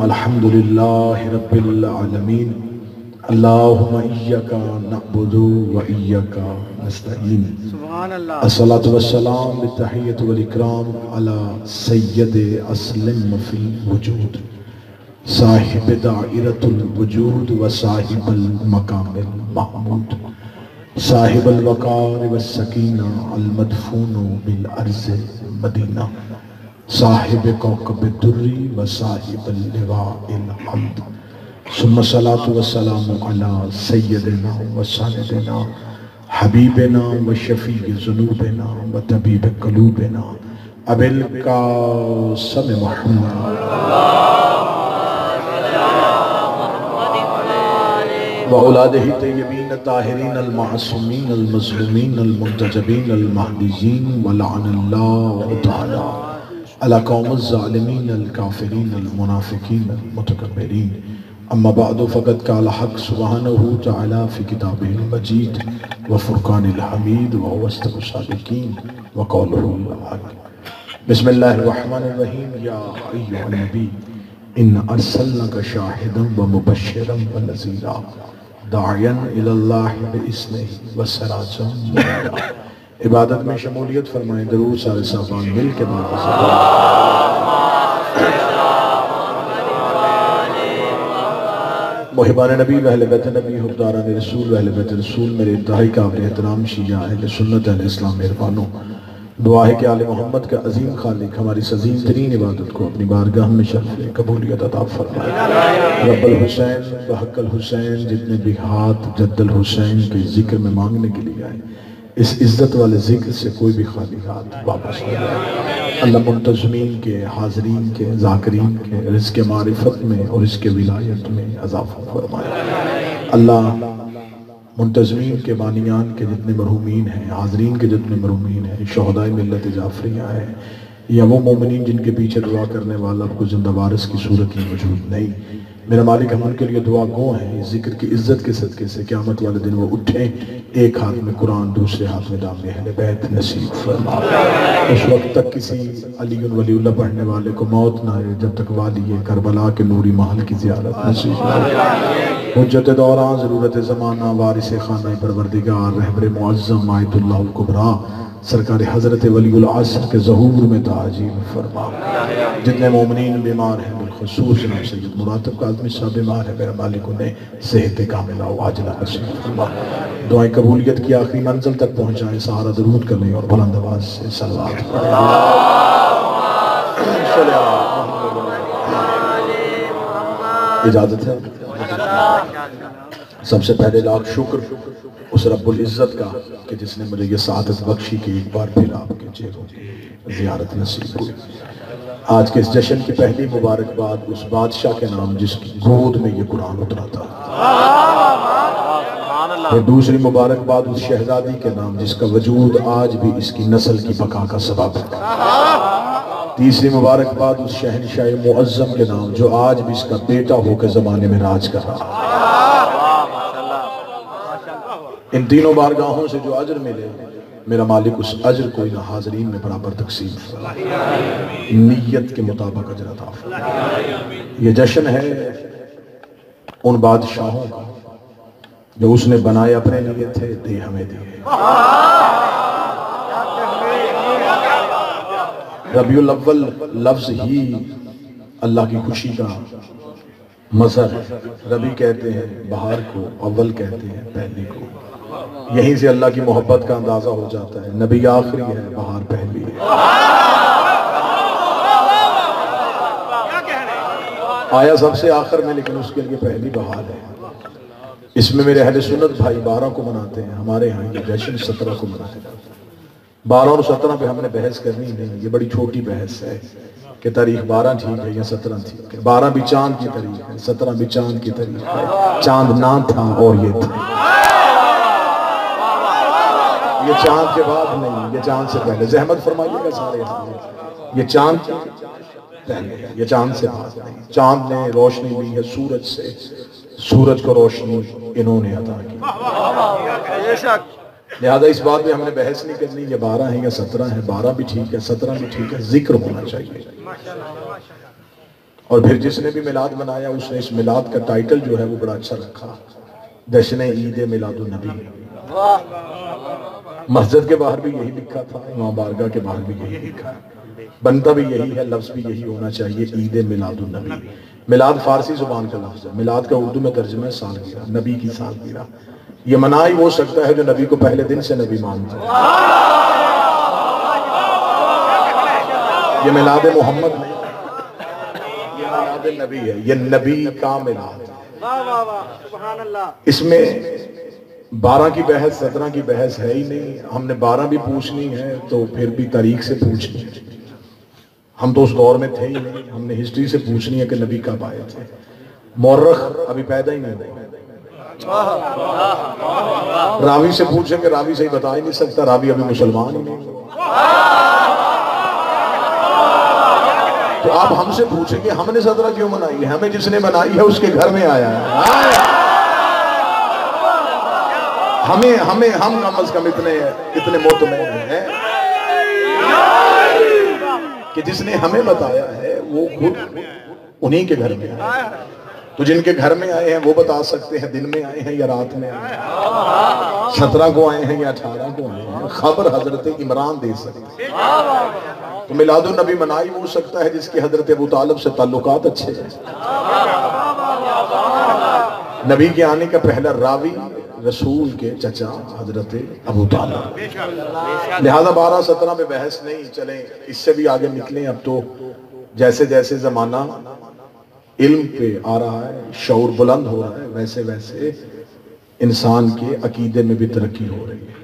الحمد لله رب العالمين اللهم إياك نعبد وإياك نستعين الصلاة والسلام بالتحية والإكرام على سيد أسلم في الوجود صاحب دائرة الوجود وصاحب المقام المحمود صاحب الوقار والسکینہ المدفون بالارض مدینہ صاحب کوكب الدری وصاحب اللواء الحمد ثم الصلاة والسلام على سيدنا وسندنا حبیبنا وشفیع ذنوبنا وطبیب قلوبنا ابی القاسم محمد وأولاده الطيبين الطاهرين المعصومين المظلومين المنتجبين المهديين ولعن الله تعالى على قوم الظالمين الكافرين المنافقين المتكبرين أما بعد فقد قال حق سبحانه تعالى في كتابه المجيد وفرقان الحميد وهو أصدق الصادقين وقوله الحق بسم الله الرحمن الرحيم يا أيها النبي إن أرسلناك شاهدا ومبشرا ونذيرا داعيا إلى الله بإذنه وسراجا منيرا عبادت میں شمولیت فرمائیں درود سارے صاحبان مل کے محبان نبی و اہل بیت نبی حبداران رسول و اہل بیت رسول میرے انتہائی قابل احترام شیعہ اہل سنت اہل اسلام مہربانوں دعا ہے کہ آل محمد کا عظیم خالق ہماری عظیم ترین عبادت کو اپنی بارگاہ میں شرف قبولیت عطا فرمائے رب الحسین بحق الحسین جتنے بھی ہاتھ جد الحسین کے ذکر میں مانگنے کے لیے آئے اس عزت والے ذکر سے کوئی بھی خالی ہاتھ واپس نہ جائے اللہ منتظمین کے حاضرین کے ذاکرین کے رزق معرفت میں اور اس کے ولایت میں اضافہ فرمائے اللہ منتظمین کے بانیان کے جتنے مرحومین ہیں حاضرین کے جتنے مرحومین ہیں شہدائے ملت جعفریہ ہیں یا وہ مومنین جن کے پیچھے دعا کرنے والا اب کو زندہ وارث کی صورت میں موجود نہیں میرا مالک ہم ان کے لیے دعا گو ہیں اس ذکر کی عزت کے صدقے سے قیامت والے دن وہ اٹھیں ایک ہاتھ میں قرآن دوسرے ہاتھ میں دامن اہل بیت نصیب فرما اس وقت تک کسی علی ولی اللہ پڑھنے والے کو موت نہ آئے جب تک والی کربلا کے نوری محل کی زیارت نصیب فرما حجت دوران ضرورت زمانہ وارث خانہ پروردگار رہبر معظم آیت اللہ الکبریٰ سرکار حضرت ولی العصر کے ظہور میں تعجیل فرما جتنے مومنین بیمار ہیں بالخصوص جناب سید مراتب کاظمی صاحب بیمار ہے میرا مالک انہیں صحت کاملہ و عاجلہ نصیب فرما دعائیں قبولیت کی آخری منزل تک پہنچائیں سہارا درود کریں اور بلند آواز سے صلوات پڑھیں اجازت ہے سب سے پہلے لاکھ شکر اس رب العزت کا کہ جس نے مجھے یہ سعادت بخشی کہ ایک بار پھر آپ کے چہروں کی زیارت نصیب ہوئی آج کے اس جشن کی پہلی مبارکباد اس بادشاہ کے نام جس کی گود میں یہ قرآن اترا تھا اور دوسری مبارکباد اس شہزادی کے نام جس کا وجود آج بھی اس کی نسل کی بقا کا سبب ہے تیسری مبارکباد اس شہنشاہ معظم کے نام جو آج بھی اس کا بیٹا ہو کے زمانے میں راج کر رہا ان تینوں بارگاہوں سے جو اجر ملے میرا مالک اس اجر کو ان حاضرین میں برابر تقسیم فرمائے نیت کے مطابق اجر عطا فرمائے یہ جشن ہے ان بادشاہوں کا جو اس نے بنائے اپنے لیے تھے دے ہمیں دیے ربیع الاول لفظ ہی اللہ کی خوشی کا مظہر ہے ربی کہتے ہیں بہار کو اول کہتے ہیں پہلی کو یہیں سے اللہ کی محبت کا اندازہ ہو جاتا ہے نبی آخری ہے بہار پہلی ہے آیا سب سے آخر میں لیکن اس کے لیے پہلی بہار ہے اس میں میرے اہل سنت بھائی 12 کو مناتے ہیں ہمارے ہاں یہ جشن 17 کو مناتے ہیں 12 اور 17 پہ ہم نے بحث کرنی نہیں یہ بڑی چھوٹی بحث ہے کہ تاریخ 12 ٹھیک ہے یا 17 ٹھیک ہے 12 بھی چاند کی تاریخ ہے 17 بھی چاند کی تاریخ ہے چاند نہ تھا اور یہ تھا یہ چاند کے بعد نہیں یہ چاند سے پہلے زحمت فرمائیے گا سارے یہ چاند پہلے یہ چاند سے بعد نہیں چاند نے روشنی لی ہے سورج سے سورج کو روشنی انہوں نے عطا کی لہذا اس بات میں ہم نے بحث نہیں کرنی یہ 12 ہیں یا 17 ہیں 12 بھی ٹھیک ہے 17 بھی ٹھیک ہے ذکر ہونا چاہیے اور پھر جس نے بھی میلاد منایا اس نے اس میلاد کا ٹائٹل جو ہے وہ بڑا اچھا رکھا، جشن عید میلاد النبی۔ مسجد کے باہر بھی یہی لکھا تھا، امام بارگاہ کے باہر بھی یہی لکھا ہے، بنتا بھی یہی ہے، لفظ بھی یہی ہونا چاہیے، عید میلاد النبی۔ میلاد فارسی زبان کا لفظ ہے، میلاد کا اردو میں ترجمہ ہے سالگرہ، نبی کی سالگرہ۔ یہ منا ہی وہ سکتا ہے جو نبی کو پہلے دن سے نبی مانتا ہے۔ یہ میلاد محمد نہیں، یہ میلاد نبی ہے، یہ نبی کا میلاد ہے۔ اس میں 12 کی بحث 17 کی بحث ہے ہی نہیں، ہم نے 12 بھی پوچھنی ہے تو پھر بھی تاریخ سے پوچھنی ہے، ہم تو اس دور میں تھے ہی نہیں، ہم نے ہسٹری سے پوچھنی ہے کہ نبی کب آئے تھے۔ مورخ ابھی پیدا ہی نہیں ہوئے، راوی سے پوچھیں کہ راوی صحیح بتا ہی نہیں سکتا، راوی ابھی مسلمان ہی نہیں ہوا۔ تو آپ ہم سے پوچھیں کہ ہم نے 17 کیوں منائی ہے؟ ہمیں جس نے منائی ہے اس کے گھر میں آیا ہے۔ ہم کم از کم اتنے مطمئن ہیں کہ جس نے ہمیں بتایا ہے وہ خود انہی کے گھر میں آیا ہے۔ تو جن کے گھر میں آئے ہیں وہ بتا سکتے ہیں دن میں آئے ہیں یا رات میں آئے ہیں، 17 کو آئے ہیں یا 18 کو آئے ہیں، خبر حضرت عمران دے سکتے ہیں۔ تو میلاد النبی منائی ہو سکتا ہے جس کے حضرت ابو طالب سے تعلقات اچھے ہیں۔ نبی کے آنے کا پہلا راوی رسول کے چچا حضرت ابو طالب، لہذا 12-17 میں بحث نہیں، چلیں اس سے بھی آگے نکلیں۔ اب تو جیسے جیسے زمانہ علم پہ آ رہا ہے، شعور بلند ہو رہا ہے، ویسے ویسے انسان کے عقیدے میں بھی ترقی ہو رہی ہے۔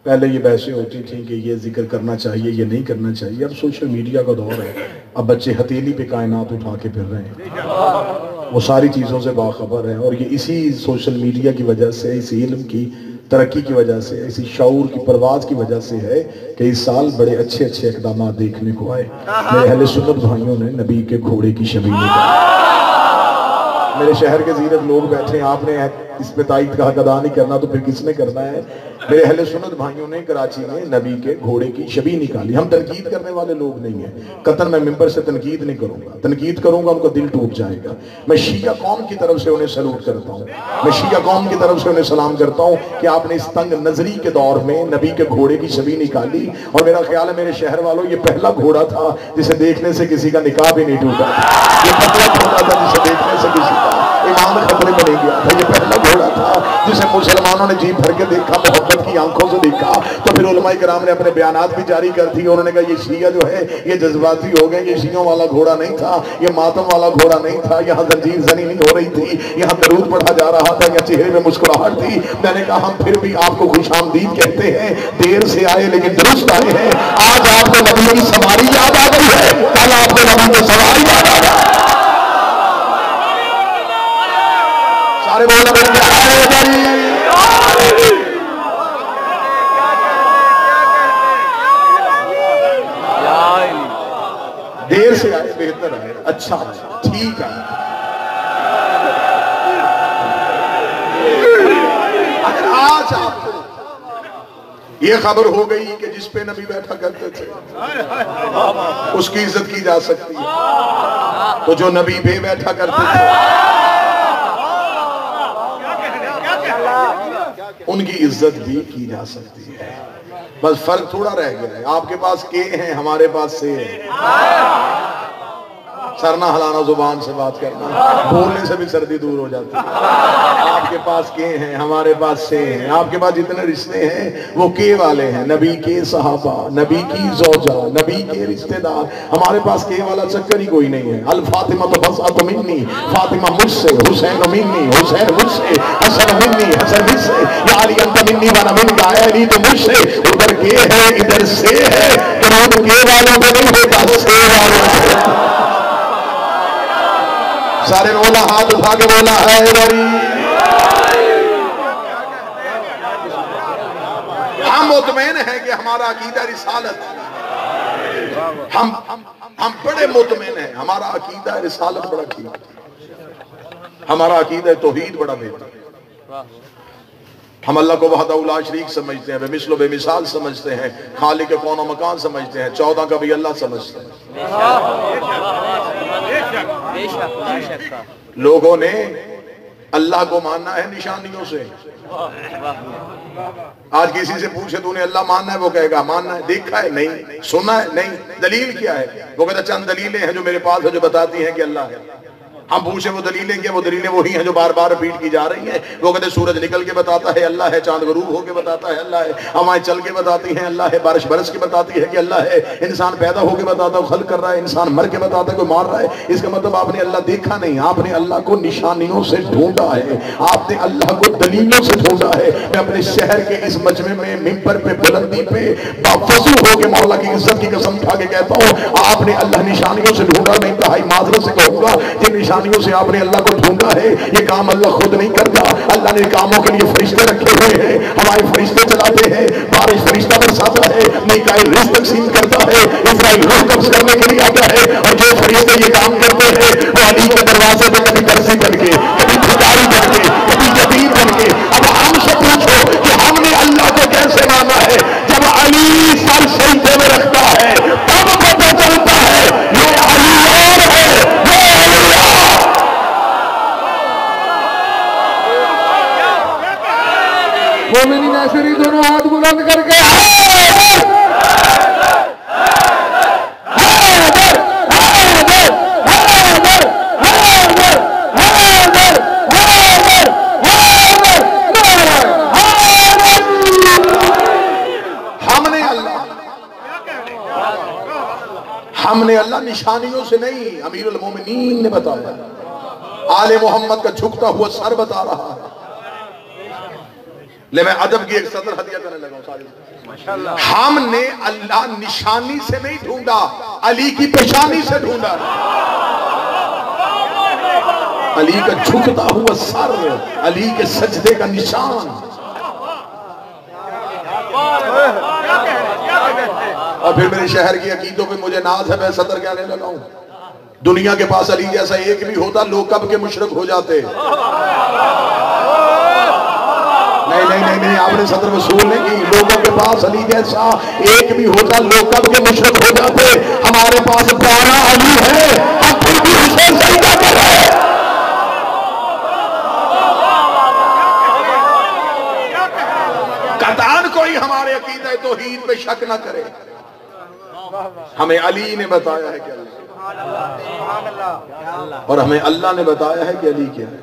پہلے یہ بحثیں ہوتی تھیں کہ یہ ذکر کرنا چاہیے یہ نہیں کرنا چاہیے، اب سوشل میڈیا کا دور ہے، اب بچے ہتھیلی پہ کائنات اٹھا کے پھر رہے ہیں، وہ ساری چیزوں سے باخبر ہیں، اور یہ اسی سوشل میڈیا کی وجہ سے، اسی علم کی ترقی کی وجہ سے، اسی شعور کی پرواز کی وجہ سے ہے کہ اس سال بڑے اچھے اچھے اقدامات دیکھنے کو آئے۔ میرے اہل سنت بھائیوں نے نبی کے گھوڑے کی شبیہ نکالی۔ میرے شہر کے زیرت لوگ بیٹھے ہیں، آپ نے اس پہ تائید کا حق ادا نہیں کرنا تو پھر کس نے کرنا ہے؟ میرے اہل سنت بھائیوں نے کراچی میں نبی کے گھوڑے کی شبیہ نکالی۔ ہم تنقید کرنے والے لوگ نہیں ہیں، قطعاً میں ممبر سے تنقید نہیں کروں گا، تنقید کروں گا ان کا دل ٹوٹ جائے گا۔ میں شیعہ قوم کی طرف سے انہیں سلوٹ کرتا ہوں، میں شیعہ قوم کی طرف سے انہیں سلام کرتا ہوں کہ آپ نے اس تنگ نظری کے دور میں نبی کے گھوڑے کی شبیہ نکالی، اور میرا خیال ہے میرے شہر والوں یہ پہلا گھوڑا تھا جسے دیکھنے سے کسی کا نکاح بھی نہیں ٹوٹا، یہ پہلا گھوڑا تھا جسے دیکھنے سے کسی کا ایمان خطرے میں نہیں گیا تھا، یہ پہلا گھوڑا تھا جسے مسلمانوں نے جی بھر کے دیکھا، محبت کی آنکھوں سے دیکھا۔ تو پھر علماء کرام نے اپنے بیانات بھی جاری کر دی، انہوں نے کہا یہ شیعہ جو ہے یہ جذباتی ہو گئے، یہ شیعوں والا گھوڑا نہیں تھا، یہ ماتم والا گھوڑا نہیں تھا، یہاں زنجیر زنی نہیں ہو رہی تھی، یہاں درود پڑھا جا رہا تھا، یا چہرے میں مسکراہٹ تھی۔ میں نے کہا ہم پھر بھی آپ کو خوش آمدید کہتے ہیں، دیر سے آئے لیکن درست آئے ہیں۔ آج آپ کو نبی کی سواری یاد آ گئی ہے، کل آپ کو نبی کی سواری یاد آ گئی۔ سارے بولنا بولتے دیر سے آئے بہتر آئے، اچھا آئے، ٹھیک آئے۔ اگر آج آپ کو یہ خبر ہو گئی کہ جس پہ نبی بیٹھا کرتے تھے اس کی عزت کی جا سکتی ہے، تو جو نبی پہ بیٹھا کرتے تھے ان کی عزت بھی کی جا سکتی ہے۔ بس فرق تھوڑا رہ گیا ہے، آپ کے پاس کے ہیں، ہمارے پاس سے ہیں۔ سر نہ ہلانا، زبان سے بات کرنا، بولنے سے بھی سردی دور ہو جاتی ہے۔ آپ کے پاس کے ہیں، ہمارے پاس سے ہیں، آپ کے پاس جتنے رشتے ہیں وہ کے والے ہیں، نبی کے صحابہ، نبی کی زوجہ، نبی کے رشتے دار۔ ہمارے پاس کے والا چکر ہی کوئی نہیں ہے۔ الفاطمہ تو بسعت منی، فاطمہ مجھ سے، حسین منی، حسین مجھ سے، حسن منی، حسن مجھ سے، یا علی انت منی وانا من کا، علی تو مجھ سے، ادھر کے ہے ادھر سے ہے، تو کے والوں میں نہیں ہوتا، سے والوں سے۔ سارے بولا، ہاتھ اٹھا کے بولا ہے بری۔ ہم مطمئن ہیں کہ ہمارا عقیدہ رسالت، ہم بڑے مطمئن ہیں، ہمارا عقیدہ رسالت بڑا ٹھیک، ہمارا عقیدہ توحید بڑا بہتر۔ ہم اللہ کو وحدہ لا شریک سمجھتے ہیں، بے مثل و بے مثال سمجھتے ہیں، خالق کون و مکان سمجھتے ہیں، 14 کا بھی اللہ سمجھتے ہیں۔ لوگوں نے اللہ کو ماننا ہے نشانیوں سے. آج کسی سے پوچھے تو نے اللہ ماننا ہے, وہ کہے گا ماننا ہے. دیکھا ہے نہیں, سنا ہے نہیں, دلیل کیا ہے؟ وہ کہتا چند دلیلیں ہیں جو میرے پاس ہے جو بتاتی ہیں کہ اللہ ہے. ہم پوچھے وہ دلیلیں کیا؟ وہ دلیلیں وہی ہیں جو بار بار ریپیٹ کی جا رہی ہیں. وہ کہتے سورج نکل کے بتاتا ہے اللہ ہے, چاند غروب ہو کے بتاتا ہے اللہ ہے, ہوائیں چل کے بتاتی ہیں اللہ ہے, بارش برس کے بتاتی ہے کہ اللہ ہے, انسان پیدا ہو کے بتاتا ہے خلق کر رہا ہے, انسان مر کے بتاتا ہے کوئی مار رہا ہے. اس کا مطلب آپ نے اللہ دیکھا نہیں, آپ نے اللہ کو نشانیوں سے ڈھونڈا ہے, آپ نے اللہ کو دلیلوں سے ڈھونڈا ہے. میں اپنے شہر کے اس مجمع میں ممبر پہ بلندی پہ باوضو ہو کے مولا کی عزت کی قسم کھا کے کہتا ہوں آپ نے اللہ نشانیوں سے ڈھونڈا. میں انتہائی معذرت سے کہوں گا جن نشانیوں سے آپ نے اللہ کو ڈھونڈا ہے یہ کام اللہ خود نہیں کرتا. اللہ نے کاموں کے لیے فرشتے رکھے ہوئے ہیں, ہمارے فرشتے چلاتے ہیں, بارش فرشتہ برساتا ہے, میکائیل رزق تقسیم کرتا ہے, اسرائیل روح قبض کرنے کے لیے آتا ہے. اور جو فرشتے یہ کام کرتے ہیں وہ علی کے دروازے پہ کبھی درزی بن کے, کبھی بھکاری بن کے, کبھی یتیم بن کے. اب ہم سے پوچھو کہ ہم نے اللہ کو کیسے مانا ہے؟ جب علی سر سجدے میں رکھتا ہے تب پتہ چلتا ہے یہ علی اور ہے, یہ علی اور. مومنین ایسری دونوں ہاتھ بلند کر کے ہم نے اللہ نشانیوں سے نہیں, امیر المومنین نے بتایا, آل محمد کا جھکتا ہوا سر بتا رہا ہے. لے میں ادب کی ایک سطر ہدیہ کرنے لگا ہوں. ہم نے اللہ نشانی سے نہیں ڈھونڈا, علی کی پیشانی سے ڈھونڈا. علی کا جھکتا ہوا سر, علی کے سجدے کا نشان. اور پھر میرے شہر کی عقیدوں پہ مجھے ناز ہے, میں صدر کہنے لگا ہوں دنیا کے پاس علی جیسا ایک بھی ہوتا لوگ کب کے مشرک ہو جاتے. نہیں, آپ نے صدر وصول نہیں کی. لوگوں کے پاس علی جیسا ایک بھی ہوتا لوگ کب کے مشرک ہو جاتے. ہمارے پاس 12 علی ہے, ہم پھر بھی اسے سجدہ کر رہے ہیں. قطعاً کوئی ہمارے عقیدہ توحید پہ شک نہ کرے. ہمیں علی نے بتایا ہے کہ اللہ, اور ہمیں اللہ نے بتایا ہے کہ علی کیا ہے.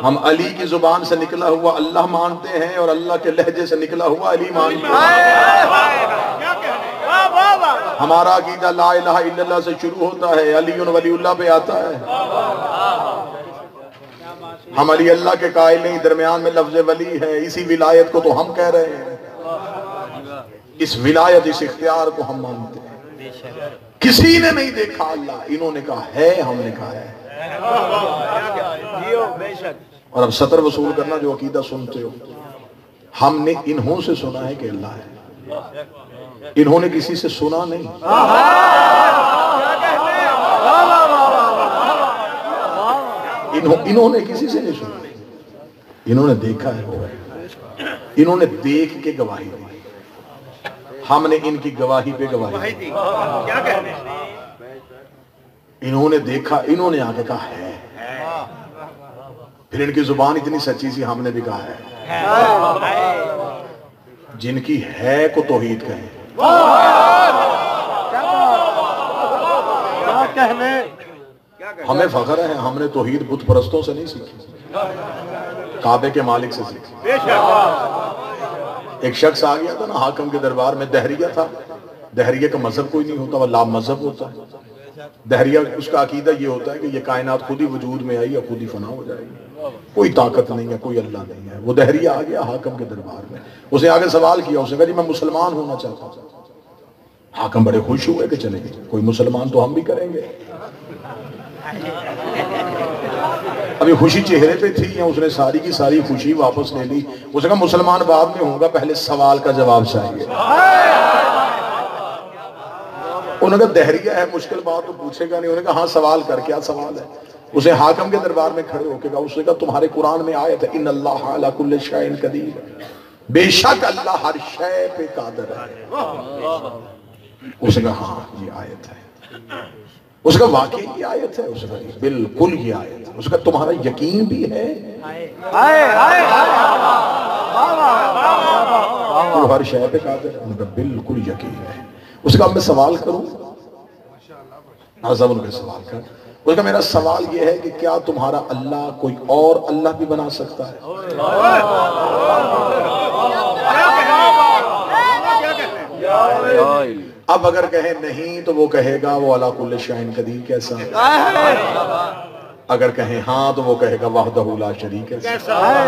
ہم علی کی زبان سے نکلا ہوا اللہ مانتے ہیں اور اللہ کے لہجے سے نکلا ہوا علی مانتے ہیں. ہمارا عقیدہ لا الہ الا اللہ سے شروع ہوتا ہے, علی ولی اللہ پہ آتا ہے. ہم علی اللہ کے قائل نہیں, درمیان میں لفظ ولی ہے. اسی ولایت کو تو ہم کہہ رہے ہیں, اس ولایت اس اختیار کو ہم مانتے ہیں. کسی نے نہیں دیکھا اللہ, انہوں نے کہا ہے, ہم نے کہا ہے. اور اب سطر وصول کرنا جو عقیدہ سنتے ہو, ہم نے انہوں سے سنا ہے کہ اللہ ہے, انہوں نے کسی سے سنا نہیں. انہوں نے کسی سے نہیں سنا, انہوں نے دیکھا ہے وہ ہے, انہوں نے دیکھ کے گواہی دی. ہم نے ان کی گواہی پہ گواہی دی. انہوں نے دیکھا, انہوں نے آگے کہا ہے, پھر ان کی زبان اتنی سچی سی, ہم نے بھی کہا ہے. جن کی ہے کو توحید کہیں. ہمیں فخر ہے, ہم نے توحید بت پرستوں سے نہیں سیکھی, کعبے کے مالک سے سیکھی. ایک شخص آ گیا تھا نا حاکم کے دربار میں, دہریہ تھا. دہریہ کا مذہب کوئی نہیں ہوتا, وہ لا مذہب ہوتا ہے. دہریہ اس کا عقیدہ یہ ہوتا ہے کہ یہ کائنات خود ہی وجود میں آئی یا خود ہی فنا ہو جائے گی, کوئی طاقت نہیں ہے, کوئی اللہ نہیں ہے. وہ دہریہ آ گیا حاکم کے دربار میں, اسے آگے سوال کیا, اسے کہا جی میں مسلمان ہونا چاہتا ہوں. حاکم بڑے خوش ہوئے کہ چلیں گے, کوئی مسلمان تو ہم بھی کریں گے. ابھی خوشی چہرے پہ تھی, اس نے ساری کی ساری خوشی واپس لے لی. اسے کہا مسلمان بعد میں ہوں گا, پہلے سوال کا جواب چاہیے. انہوں نے کہا دہریہ ہے, مشکل بات تو پوچھے گا نہیں. انہوں نے کہا ہاں سوال کر, کیا سوال ہے؟ اسے حاکم کے دربار میں کھڑے ہو کے کہا, اس نے کہا تمہارے قرآن میں آیت ہے ان اللہ علی کل شیء قدیر, بے شک اللہ ہر شے پہ قادر ہے. اس نے کہا ہاں یہ آیت ہے. اس کا واقعی یہ آیت ہے، اس کا بالکل یہ آیت ہے، اس کا تمہارا یقین بھی ہے، تو ہر شے پہ قادر ہے، ان کا بالکل یقین ہے۔ اس کا میں سوال کروں، ان کا سوال کر، اس کا میرا سوال یہ ہے کہ کیا تمہارا اللہ کوئی اور اللہ بھی بنا سکتا ہے؟ اب اگر کہیں نہیں تو وہ کہے گا وہ علی کل شیء قدیر کیسا ہے، اگر کہیں ہاں تو وہ کہے گا وحدہ لا شریک کیسا ہے۔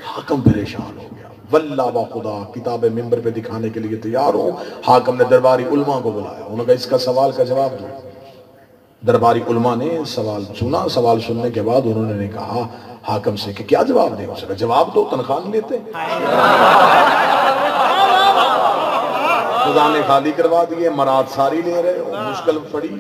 حاکم پریشان ہو گیا، واللہ با خدا کتاب ممبر پہ دکھانے کے لیے تیار ہوں۔ حاکم نے درباری علماء کو بلایا، انہوں نے کہا اس کا سوال کا جواب دو۔ درباری علماء نے سوال سنا، سوال سننے کے بعد انہوں نے کہا حاکم سے کہ کیا جواب دے؟ اس نے کہا جواب دو، تنخواہ نہیں لیتے؟ خدا نے خالی کروا دیے، مراد ساری لے رہے ہو، مشکل پڑی۔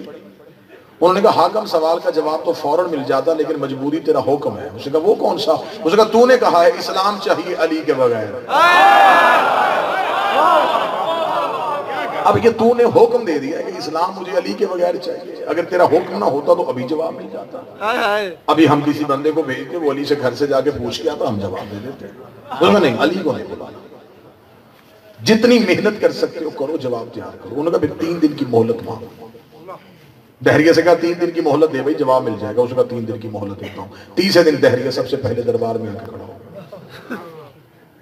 انہوں نے کہا حاکم سوال کا جواب تو فوراً مل جاتا لیکن مجبوری تیرا حکم ہے۔ اس نے کہا وہ کون سا؟ اس نے کہا تو نے کہا ہے اسلام چاہیے علی کے بغیر، اب یہ تو نے حکم دے دیا کہ اسلام مجھے علی کے بغیر چاہیے، اگر تیرا حکم نہ ہوتا تو ابھی جواب مل جاتا۔ ابھی ہم کسی بندے کو بھیجتے وہ علی سے گھر سے جا کے پوچھ کے آتا، ہم جواب دے دیتے۔ انہوں نے نہیں، علی کو نہیں بلانا، جتنی محنت کر سکتے ہو کرو، جواب تیار کرو۔ انہوں نے کہا 3 دن کی مہلت مانگو۔ دہریہ سے کہا 3 دن کی مہلت دے بھائی، جواب مل جائے گا۔ اس کا 3 دن کی مہلت دیتا ہوں۔ 30 دن دہریہ سب سے پہلے دربار میں آ کے کھڑا ہو،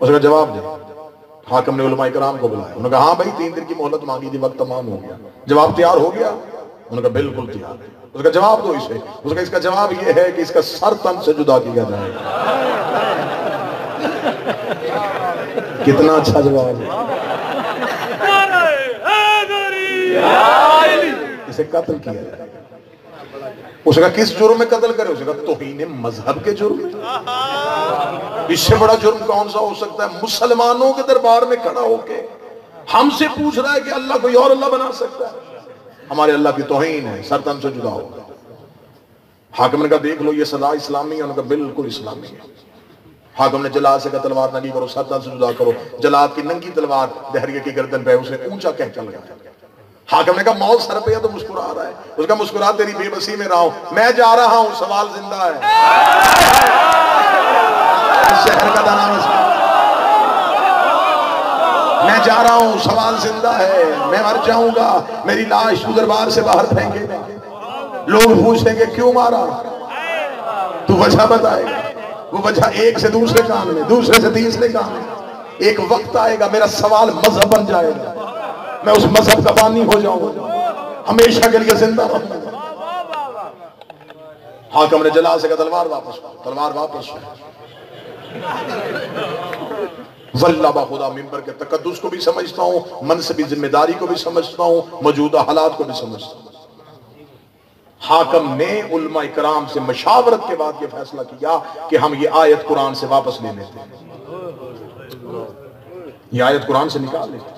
اس کا جواب دے۔ حاکم نے علماء کرام کو بلایا، انہوں نے کہا ہاں بھائی 3 دن کی مہلت مانگی تھی، وقت تمام ہو گیا، جواب تیار ہو گیا؟ انہوں نے کہا بالکل تیار ہے۔ اس کا جواب دو اسے۔ اس کا اس کا جواب یہ ہے کہ اس کا سر تن سے جدا کیا جائے گا۔ کتنا اچھا جواب ہے، اسے قتل کیا جائے۔ اس کا کس جرم میں قتل کرے؟ اس کا توہین مذہب کے جرم میں۔ اس سے بڑا جرم کون سا ہو سکتا ہے؟ مسلمانوں کے دربار میں کھڑا ہو کے ہم سے پوچھ رہا ہے کہ اللہ کوئی اور اللہ بنا سکتا ہے؟ ہمارے اللہ کی توہین ہے، سر تن سے جدا ہوگا۔ حاکم نے کہا دیکھ لو یہ سزا اسلامی ہے؟ انہوں نے کہا بالکل اسلامی ہے۔ حاکم نے جلاد سے کہا تلوار ننگی کرو، سر تن سے جدا کرو۔ جلاد کی ننگی تلوار دہریہ کی گردن پہ اسے اونچا کہہ چل گیا۔ حاکم نے کہا موت سر پہ ہے تو مسکرا رہا ہے۔ اس کا مسکرا تیری بے بسی میں رہا ہوں، میں جا رہا ہوں، سوال زندہ ہے۔ اس شہر کا نام میں جا رہا ہوں، سوال زندہ ہے، میں مر جاؤں گا، میری لاش تو دربار سے باہر پھینکے گا، لوگ پوچھیں گے کیوں مارا؟ تو وجہ بتائے گا، وہ وجہ ایک سے دوسرے کام میں، دوسرے سے تیسرے کام میں۔ ایک وقت آئے گا میرا سوال مذہب بن جائے گا، میں اس مذہب کا بانی ہو جاؤں گا، ہمیشہ کے لیے زندہ رہوں گا۔ حاکم نے جلال سے کہا تلوار واپس، تلوار واپس۔ واللہ با خدا ممبر کے تقدس کو بھی سمجھتا ہوں، منصبی ذمہ داری کو بھی سمجھتا ہوں، موجودہ حالات کو بھی سمجھتا ہوں۔ حاکم نے علماء کرام سے مشاورت کے بعد یہ فیصلہ کیا کہ ہم یہ آیت قرآن سے واپس لے لیتے ہیں، یہ آیت قرآن سے نکال لیتے ہیں۔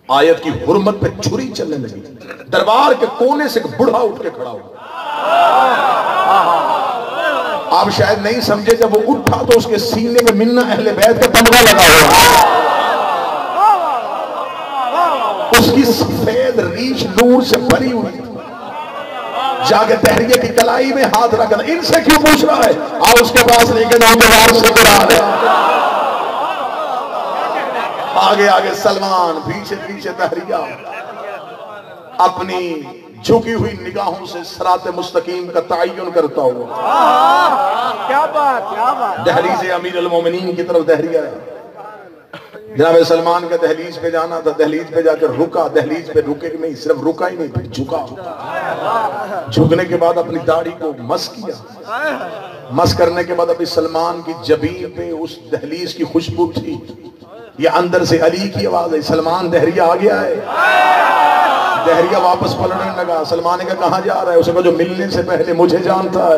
آیت کی حرمت پہ چھری چلنے لگی، دربار کے کونے سے ایک بڑھا اٹھ کے کھڑا ہوا۔ آپ شاید نہیں سمجھے، جب وہ اٹھا تو اس کے سینے میں منا اہل بیت کا تمغہ لگا ہوا، اس کی سفید ریش نور سے بھری ہوئی تھی۔ جا کے دہریہ کی کلائی میں ہاتھ رکھا، ان سے کیوں پوچھ رہا ہے؟ آؤ اس کے پاس لے کے نامدار سے قرآن ہے۔ آگے آگے سلمان، پیچھے پیچھے دہریہ، اپنی جھکی ہوئی نگاہوں سے صراط مستقیم کا تعین کرتا ہوا کیا بات دہلیز امیر المومنین کی طرف دہریہ ہے۔ جناب سلمان کا دہلیز پہ جانا تھا، دہلیز پہ جا کر رکا، دہلیز پہ رکے نہیں، صرف رکا ہی نہیں، پھر جھکا۔ جھکنے کے بعد اپنی داڑھی کو مس کیا، مس کرنے کے بعد ابھی سلمان کی جبین پہ اس دہلیز کی خوشبو تھی۔ یہ اندر سے علی کی آواز ہے، سلمان دہریہ آ گیا ہے۔ دہریہ واپس پلٹنے لگا، سلمان نے کہا کہاں جا رہا ہے؟ اسے کہا جو ملنے سے پہلے مجھے جانتا ہے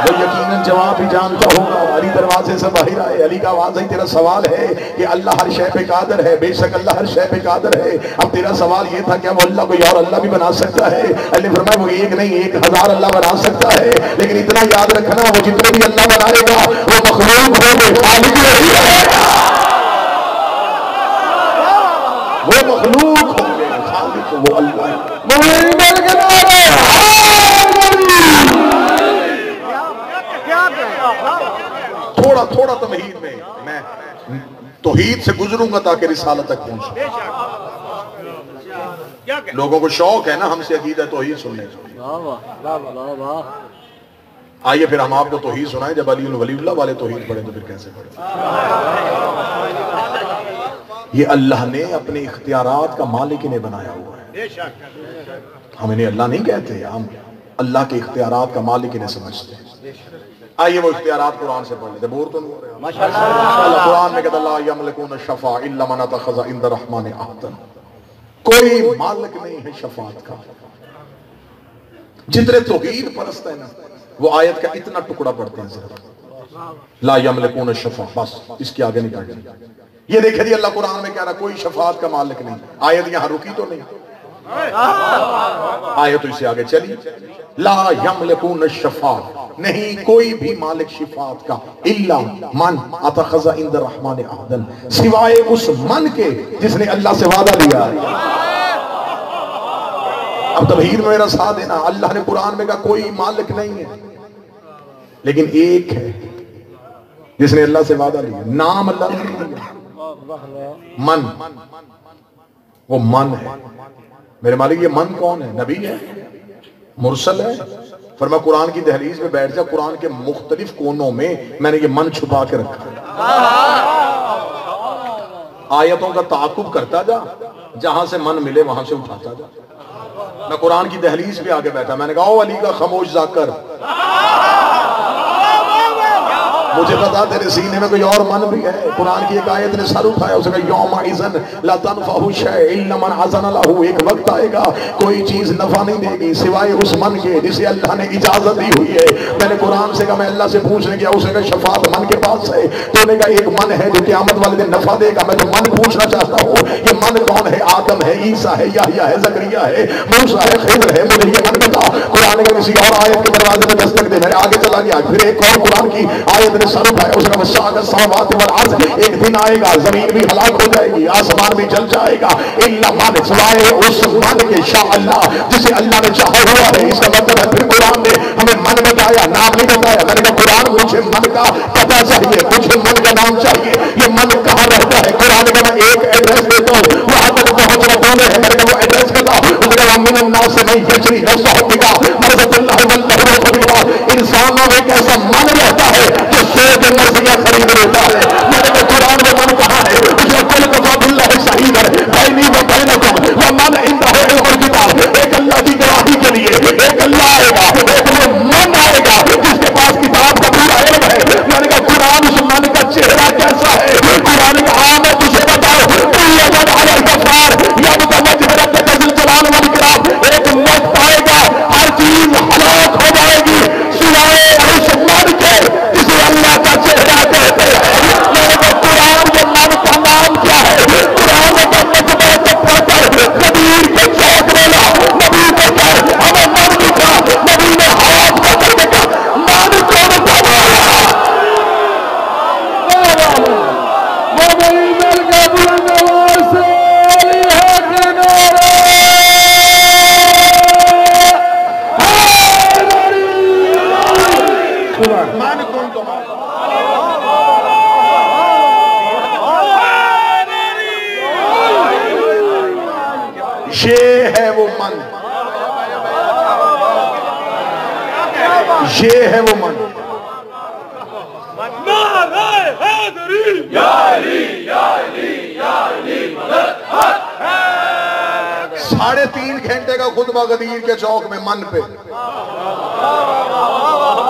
وہ یقیناً جواب ہی جانتا ہوگا۔ علی دروازے سے باہر آئے، علی کا آواز ہے تیرا سوال ہے کہ اللہ ہر شے پہ قادر ہے، بے شک اللہ ہر شے پہ قادر ہے، اب تیرا سوال یہ تھا کہ وہ اللہ کوئی اور اللہ بھی بنا سکتا ہے؟ علی نے فرمایا وہ ایک نہیں 1000 اللہ بنا سکتا ہے، لیکن اتنا یاد رکھنا وہ جتنے بھی اللہ بنائے گا وہ مخلوق ہوں گے، خالق نہیں رہے گا، وہ مخلوق ہوں گے، خالق تو وہ اللہ ہے۔ مومنین مل کے نعرہ تھوڑا تھوڑا تمہید میں میں توحید سے گزروں گا تاکہ رسالت تک پہنچوں۔ لوگوں کو شوق ہے نا ہم سے عقیدہ توحید سننے کا۔ آئیے پھر ہم آپ کو توحید سنائیں، جب علی ولی اللہ والے توحید پڑھیں تو پھر کیسے پڑھیں؟ یہ اللہ نے اپنے اختیارات کا مالک انہیں بنایا ہوا ہے۔ ہم انہیں اللہ نہیں کہتے، ہم اللہ کے اختیارات کا مالک انہیں سمجھتے ہیں۔ آئیے وہ اختیارات قرآن سے پڑھ لیتے، بور تو نہیں ہو رہے؟ اللہ قرآن میں کہتا لا یملکون الشفاع الا من اتخذ عند الرحمن عہدا، کوئی مالک نہیں ہے شفاعت کا۔ جتنے توحید پرست ہیں نا وہ آیت کا اتنا ٹکڑا پڑھتے ہیں صرف لا یملکون الشفاع، بس اس کی آگے نہیں پڑھیں۔ یہ دیکھیں جی اللہ قرآن میں کہہ رہا کوئی شفاعت کا مالک نہیں، آیت یہاں رکی تو نہیں، آیت تو اسے آگے چلی لا یملکون الشفاع، نہیں کوئی بھی مالک شفاعت کا الا من اتخذ عند الرحمن عہدا، سوائے اس من کے جس نے اللہ سے وعدہ لیا۔ اب تبہیر میں میرا ساتھ دینا، اللہ نے قرآن میں کہا کوئی مالک نہیں ہے، لیکن ایک ہے جس نے اللہ سے وعدہ لیا، نام اللہ نے لیا، من، وہ من ہے۔ میرے مالک یہ من کون ہے؟ نبی ہے، مرسل ہے۔ فرمایا قرآن کی دہلیز میں بیٹھ جا، قرآن کے مختلف کونوں میں میں نے یہ من چھپا کے رکھا، آیتوں کا تعاقب کرتا جا، جہاں سے من ملے وہاں سے اٹھاتا جا۔ میں قرآن کی دہلیز پہ آگے بیٹھا، میں نے کہا او علی کا خاموش ذاکر، مجھے پتا تیرے سینے میں کوئی اور من بھی ہے۔ قرآن کی ایک آیت نے سر اٹھایا، اسے کہا یوم اذن لا تنفع شیء الا من اذن له، ایک وقت آئے گا کوئی چیز نفع نہیں دے گی سوائے اس من کے جسے اللہ نے اجازت دی ہوئی ہے۔ میں نے قرآن سے کہا میں اللہ سے پوچھنے گیا، اسے کہا شفاعت من کے پاس ہے، تو نے کہا ایک من ہے جو قیامت والے دن نفع دے گا۔ میں تو من پوچھنا چاہتا ہوں یہ من کون ہے؟ آدم ہے، عیسیٰ ہے، یحییٰ ہے، زکریا ہے، موسیٰ ہے، خضر ہے، مجھے یہ من بتا۔ قرآن نے کسی اور آیت کے دروازے میں دستک دے، میں آگے چلا گیا، پھر ایک اور قرآن کی آیت نے سر اٹھایا، اسے کہا السماوات والارض، ایک دن آئے گا زمین بھی ہلاک ہو جائے گی، آسمان بھی جل جائے گا، الا من، سوائے اس من کے شاء اللہ جسے اللہ نے چاہا ہوا ہے۔ اس کا مطلب ہے پھر قرآن نے ہمیں من بتایا، نام نہیں بتایا۔ میں نے کہا قرآن مجھے من کا پتہ چاہیے، مجھے من کا نام چاہیے، یہ من کہاں رہتا ہے؟ قرآن کا میں ایک ایڈریس دیتا ہوں، وہاں تک پہنچنا دور ہے۔ میں نے کہا وہ ایڈریس بتاؤ، اس نے کہا من الناس من یجری نفسہ بغا مرضات اللہ واللہ خبیرا، انسانوں میں ایک ایسا من رہتا ہے جو سود مرضیاں خرید لیتا ہے۔ میں نے کہا قرآن میں من کہاں ہے؟ اس میں کل کفا باللہ شہید ہے بینی و بینکم ومن عنده علم الکتاب، ایک اللہ کی گواہی کے لیے ایک اللہ آئے گا، ایک وہ من آئے گا جس کے پاس کتاب کا پورا علم ہے۔ میں نے کہا قرآن اس من کا چہرہ کیسا ہے؟ قرآن کا عام ہے، تجھے بتاؤ یا متوجہ رب ذل جلال والاکرام، ایک وقت آئے گا ہر چیز ہلاک ہو جائے گی سوائے اس من کے جسے اللہ کا چہرہ کہتے ہیں۔ میں نے کہا قرآن کے من کا نام کیا ہے؟ قرآن کا مجمع قدیر کے چوک بولا، نبی نے کہا ہمیں من دکھا، نبی نے ہاتھ پکڑ کے کہا من کو بتایا۔ مومنین مل کے بلند آواز سے علی حق نعرہ من کون تو یہ ہے وہ من، یہ ہے وہ من۔ ساڑھے 3 گھنٹے کا خطبہ غدیر کے چوک میں من پہ،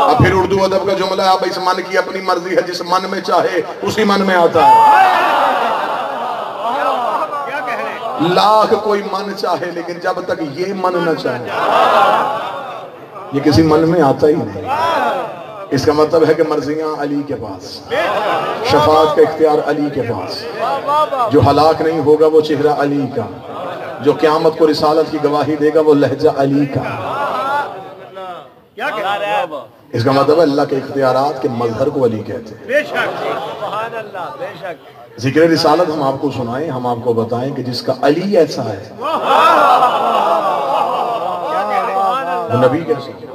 اب پھر اردو ادب کا جملہ ہے اب اس من کی اپنی مرضی ہے، جس من میں چاہے اسی من میں آتا ہے۔ لاکھ کوئی من چاہے لیکن جب تک یہ من نہ چاہے یہ کسی من میں آتا ہی نہیں۔ اس کا مطلب ہے کہ مرضیاں علی کے پاس، شفاعت کا اختیار علی کے پاس، جو ہلاک نہیں ہوگا وہ چہرہ علی کا، جو قیامت کو رسالت کی گواہی دے گا وہ لہجہ علی کا۔ اس کا مطلب ہے اللہ کے اختیارات کے مظہر کو علی کہتے ہیں۔ بے شک، سبحان اللہ، بے شک۔ ذکر رسالت ہم آپ کو سنائیں، ہم آپ کو بتائیں کہ جس کا علی ایسا ہے وہ نبی کیسا ہے؟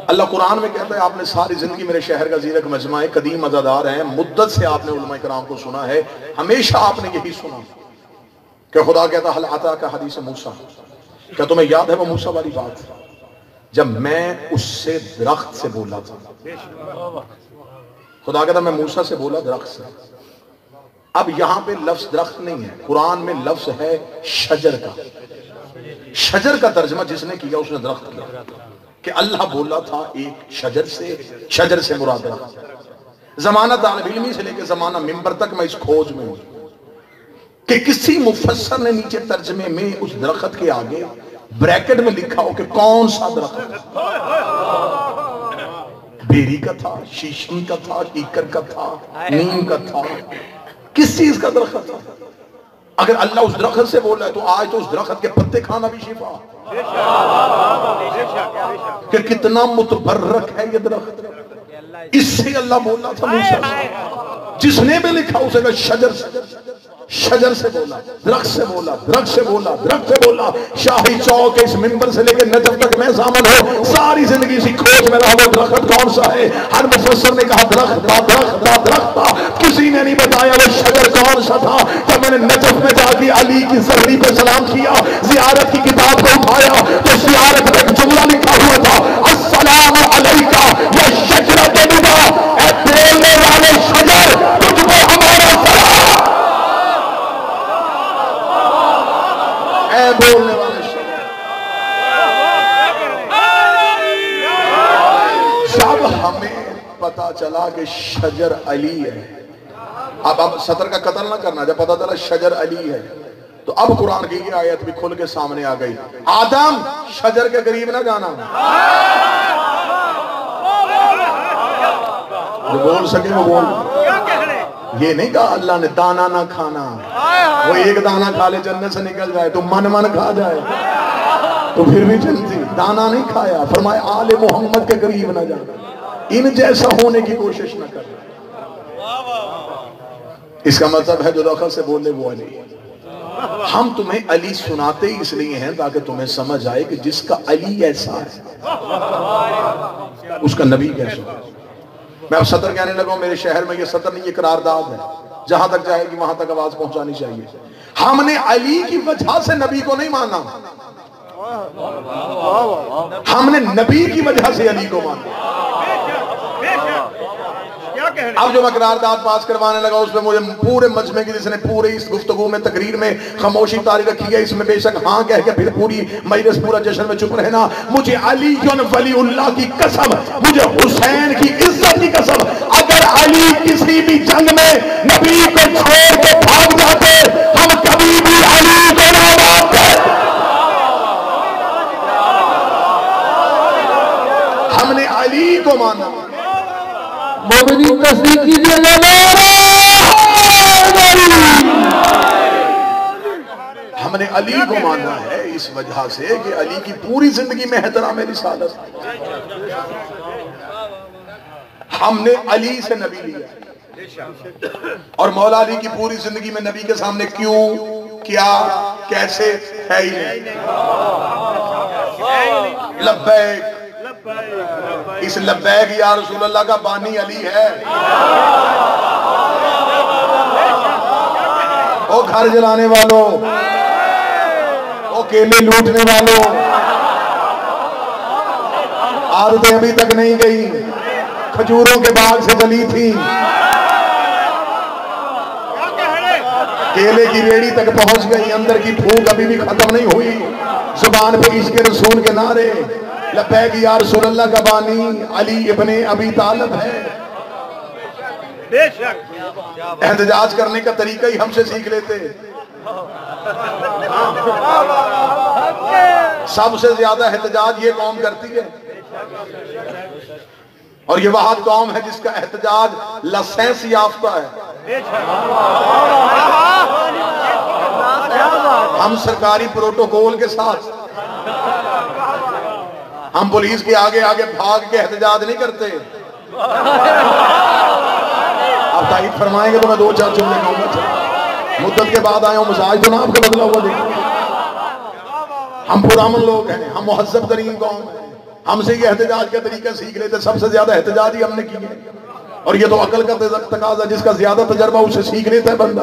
اللہ قرآن میں کہتا ہے آپ نے ساری زندگی میرے شہر کا زیرک مجمع قدیم عزادار ہیں، مدت سے آپ نے علماء کرام کو سنا ہے، ہمیشہ آپ نے یہی سنا کہ خدا کہتا حل عطا کا حدیث موسیٰ، کیا تمہیں یاد ہے وہ موسیٰ والی بات جب میں اس سے درخت سے بولا تھا؟ خدا کہتا میں موسیٰ سے بولا درخت سے. اب یہاں پہ لفظ درخت نہیں ہے، قرآن میں لفظ ہے شجر کا. شجر کا ترجمہ جس نے کیا اس نے درخت کیا کہ اللہ بولا تھا ایک شجر سے، شجر سے مراد درخت. زمانہ طالب علمی سے لے کے زمانہ منبر تک میں اس کھوج میں ہوں کہ کسی مفسر نے نیچے ترجمے میں اس درخت کے آگے بریکٹ میں لکھا ہو کہ کون سا درخت، بیری کا تھا، شیشم کا تھا، کیکر کا تھا، نیم کا تھا، کس چیز کا درخت تھا. اگر اللہ اس درخت سے بولا ہے تو آج تو اس درخت کے پتے کھانا بھی شفا کہ کتنا متبرک ہے یہ درخت. اس سے اللہ بولا تھا موسیٰ سے، جس نے بھی لکھا اسے کہ شجر سے، شجر سے بولا، درخت سے بولا، درخت سے بولا، درخت سے بولا. شاہی چوک اس منبر سے لے کے نجف تک میں شامل ہو، ساری زندگی اسی کھوج میں رہا. وہ درخت کون سا ہے؟ ہر مفسر نے کہا درخت تھا، درخت تھا، درخت تھا. کسی نے نہیں بتایا وہ شجر کون سا تھا. جب میں نے نجف میں جا کے علی کی زہری پہ سلام کیا، زیارت کی کتاب کو اٹھایا تو زیارت میں ایک جملہ لکھا ہوا تھا، السلام علیکہ یا شجرۃ ندا، اے بولنے والے شجر تجھ کو ہمارا سلام. اے بولنے والے شجر. جب ہمیں پتا چلا کہ شجر علی ہے، اب سطر کا قتل نہ کرنا، جب پتا چلا شجر علی ہے تو اب قرآن کی یہ آیت بھی کھل کے سامنے آ گئی، آدم شجر کے قریب نہ جانا. جو بول سکے وہ بول. یہ نہیں کہا اللہ نے دانا نہ کھانا، وہ ایک دانا کھا لے جنت سے نکل جائے تو من من کھا جائے تو پھر بھی جنتی. دانا نہیں کھایا، فرمایا آل محمد کے قریب نہ جانا، ان جیسا ہونے کی کوشش نہ کرنا. اس کا مطلب ہے جو دخل سے بولے وہ علی. ہم تمہیں علی سناتے ہی اس لیے ہیں تاکہ تمہیں سمجھ آئے کہ جس کا علی ایسا ہے اس کا نبی کیسا. میں اب سطر کہنے لگا ہوں، میرے شہر میں یہ سطر نہیں، یہ قرارداد ہے، جہاں تک جائے گی وہاں تک آواز پہنچانی چاہیے. ہم نے علی کی وجہ سے نبی کو نہیں مانا، ہم نے نبی کی وجہ سے علی کو مانا. اب جو میں قرارداد پاس کروانے لگا اس میں مجھے پورے مجمع کی، جس نے پورے اس گفتگو میں تقریر میں خاموشی طاری رکھی ہے، اس میں بے شک ہاں کہہ کے پھر پوری مجلس پورا جشن میں چپ رہنا. مجھے علی ولی اللہ کی قسم، مجھے حسین کی عزت کی قسم، اگر علی کسی بھی جنگ میں نبی کو چھوڑ کے بھاگ جاتے ہم کبھی بھی علی کو نہ مانتے. ہم نے علی کو مانا. مومنین تصدیق کیجئے ہم نے علی کو مانا ہے اس وجہ سے کہ علی کی پوری زندگی میں احترام رسالت. ہم نے علی سے نبی لیا اور مولا علی کی پوری زندگی میں نبی کے سامنے کیوں، کیا، کیسے ہے ہی نہیں. لبیک، اس لبیک یا رسول اللہ کا بانی علی ہے. او گھر جلانے والوں، او کیلے لوٹنے والوں، عادتیں ابھی تک نہیں گئی، کھجوروں کے باغ سے جلی تھی، کیلے کی ریڑی تک پہنچ گئی، اندر کی بھوک ابھی بھی ختم نہیں ہوئی، زبان پہ عشق رسول کے نعرے. لبیک یا رسول اللہ کا بانی علی ابن ابی طالب ہے. احتجاج کرنے کا طریقہ ہی ہم سے سیکھ لیتے. سب سے زیادہ احتجاج یہ قوم کرتی ہے اور یہ وہاں قوم ہے جس کا احتجاج لائسنس یافتہ ہے. ہم سرکاری پروٹوکول کے ساتھ، ہم پولیس کے آگے آگے بھاگ کے احتجاج نہیں کرتے. آپ تائید فرمائیں گے تو میں 2-4 جملے کہوں گا. مدت کے بعد آیا ہوں، مزاج تو نا آپ کا بدلا ہوا دیکھیں. ہم پرامن لوگ ہیں، ہم مہذب ترین قوم ہیں. ہم سے یہ احتجاج کا طریقہ سیکھ لیتے، سب سے زیادہ احتجاج ہی ہم نے کیے. اور یہ تو عقل کا تقاضا، جس کا زیادہ تجربہ اسے سیکھ لیتا ہے بندہ.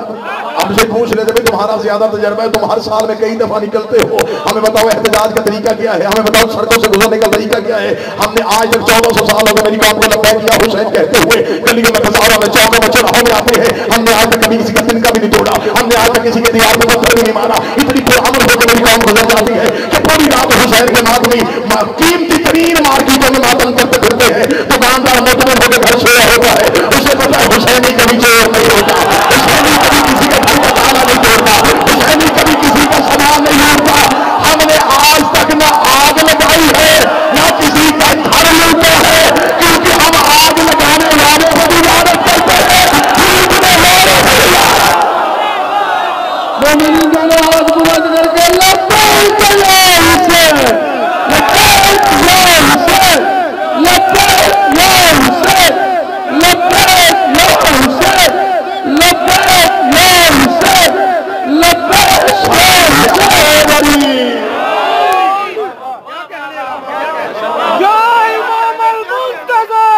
ہم سے پوچھ لیتے ہیں تمہارا زیادہ تجربہ ہے، تم ہر سال میں کئی دفعہ نکلتے ہو، ہمیں بتاؤ احتجاج کا طریقہ کیا ہے، ہمیں بتاؤ سڑکوں سے گزرنے کا طریقہ کیا ہے. ہم نے آج تک 1400 سال ہو گئے میری قوم کو لبیک یا حسین کہتے ہوئے گلیوں میں بازاروں میں چوکوں میں چوراہوں میں آتے ہیں. ہم نے آج تک کبھی کسی کا دن کا بھی نہیں توڑا، ہم نے آج تک کسی کے دیوار پہ پتھر بھی نہیں مارا. اتنی پرامن ہو کے میری قوم گزر جاتی ہے کہ پوری رات حسین کے ماتمی قیمتی ترین مارکیٹوں میں ماتم کرتے پھرتے ہیں. دکاندار مطمئن ہو کے گھر سویا ہوتا ہے، اسے پتا ہے حسینی کبھی چور نہیں ہوتا، حسینی کبھی کسی کا گھر کا تالا نہیں توڑتا، حسینی کبھی کسی کا سامان نہیں لوٹتا. ہم نے آج تک نہ آگ لگائی ہے نہ کسی کا گھر لوٹا ہے، کیونکہ ہم آگ لگانے والے کو بھی عبادت کرتے ہیں. مومنین کا ہاتھ بلند کر کے لبیک یا حسین، لبیک یا حسین، لبیک یا حسین، لبیک یا حسین، لبیک یا حسین، لبیک یا حسین. یا امام المنتظر،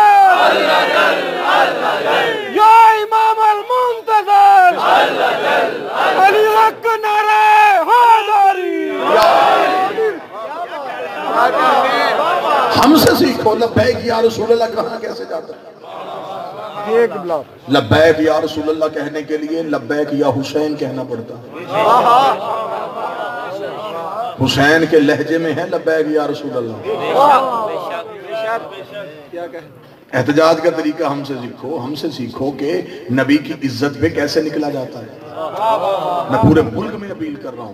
یا امام المنتظر، علی حق نعرہ حیدری. ہم سے سیکھو لبیک یا رسول اللہ کہاں کیسے جاتا ہے. ایک بلاک لبیک یا رسول اللہ کہنے کے لیے لبیک یا حسین کہنا پڑتا ہے. حسین کے لہجے میں ہے لبیک یا رسول اللہ. احتجاج کا طریقہ ہم سے سیکھو، ہم سے سیکھو کہ نبی کی عزت پہ کیسے نکلا جاتا ہے. میں پورے ملک میں اپیل کر رہا ہوں،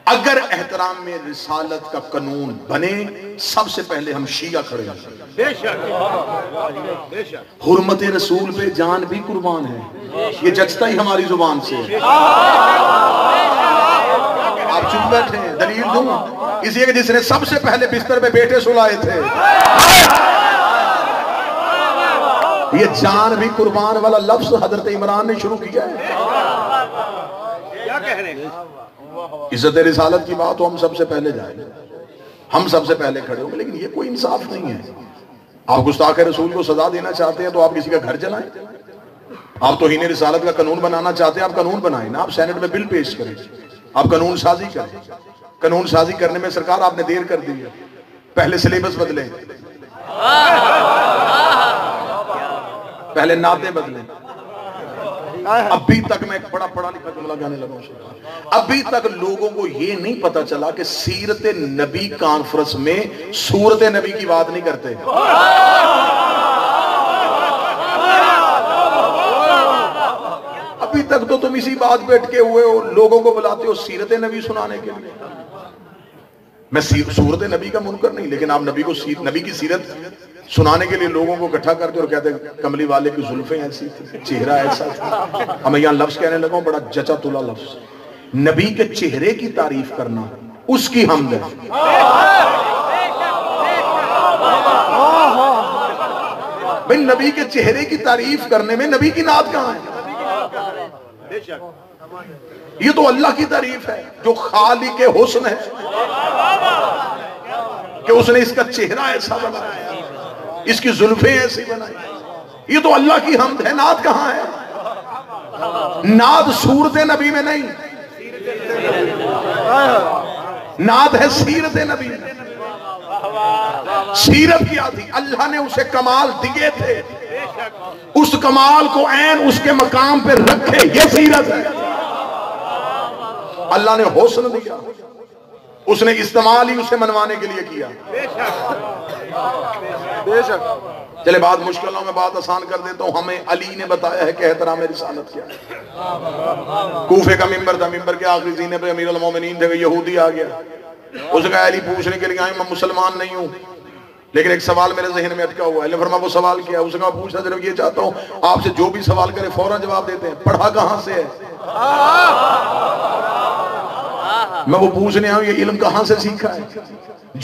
اگر احترام میں رسالت کا قانون بنے سب سے پہلے ہم شیعہ کھڑے ہیں. حرمت رسول پہ جان بھی قربان ہے، یہ جچتا ہی ہماری زبان سے ہے. آپ چپ بیٹھے ہیں، دلیل دوں. اس لیے کہ جس نے سب سے پہلے بستر پہ بیٹے سلائے تھے، یہ جان بھی قربان والا لفظ حضرت عمران نے شروع کیا ہے. عزت رسالت کی بات ہو ہم سب سے پہلے جائیں گے، ہم سب سے پہلے کھڑے ہوں گے. لیکن یہ کوئی انصاف نہیں ہے. آپ گستاخ رسول کو سزا دینا چاہتے ہیں تو آپ کسی کا گھر جلائیں. آپ توہین رسالت کا قانون بنانا چاہتے ہیں، آپ قانون بنائیں نا. آپ سینٹ میں بل پیش کریں، آپ قانون سازی کریں. قانون سازی کرنے میں سرکار آپ نے دیر کر دی ہے. پہلے سلیبس بدلیں، پہلے نعتیں بدلیں. ابھی تک میں ایک بڑا پڑھا لکھا جملہ کہنے لگا ہوں، ابھی تک لوگوں کو یہ نہیں پتا چلا کہ سیرت نبی کانفرنس میں سورت نبی کی بات نہیں کرتے. ابھی تک تو تم اسی بات پہ اٹکے ہوئے ہو، لوگوں کو بلاتے ہو سیرت نبی سنانے کے لیے. میں سورت نبی کا منکر نہیں، لیکن آپ نبی کو نبی کی سیرت سنانے کے لیے لوگوں کو اکٹھا کرتے اور کہتے ہیں کملی والے کی زلفیں ایسی تھی، چہرہ ایسا تھا. ہمیں یہاں لفظ کہنے لگا ہوں بڑا جچا تلا لفظ. نبی کے چہرے کی تعریف کرنا اس کی حمد ہے. بھئی نبی کے چہرے کی تعریف کرنے میں نبی کی نعت کہاں ہے؟ یہ تو اللہ کی تعریف ہے جو خالق حسن ہے کہ اس نے اس کا چہرہ ایسا بنایا، اس کی زلفیں ایسی بنائی. یہ تو اللہ کی حمد ہے. نعت کہاں ہے؟ نعت سورت نبی میں نہیں، نعت ہے سیرت نبی. سیرت کیا تھی؟ اللہ نے اسے کمال دیے تھے، اس کمال کو عین اس کے مقام پہ رکھے، یہ سیرت ہے. اللہ نے حسن دیا، اس نے استعمال ہی اسے منوانے کے لیے کیا. بے شک. چلے بات مشکلوں میں بات آسان کر دیتا ہوں. ہمیں علی نے بتایا ہے کہ احترام رسالت کیا ہے. کوفے کا ممبر تھا، ممبر کے آخری زینے پہ امیر المومنین تھے، یہودی آ گیا. اس نے کہا علی پوچھنے کے لیے آئے میں مسلمان نہیں ہوں لیکن ایک سوال میرے ذہن میں اٹکا ہوا ہے. علی فرمایا وہ سوال کیا؟ اس نے کہا پوچھنا صرف یہ چاہتا ہوں آپ سے جو بھی سوال کرے فوراً جواب دیتے ہیں، پڑھا کہاں سے ہے؟ میں وہ پوچھنے آؤں یہ علم کہاں سے سیکھا ہے؟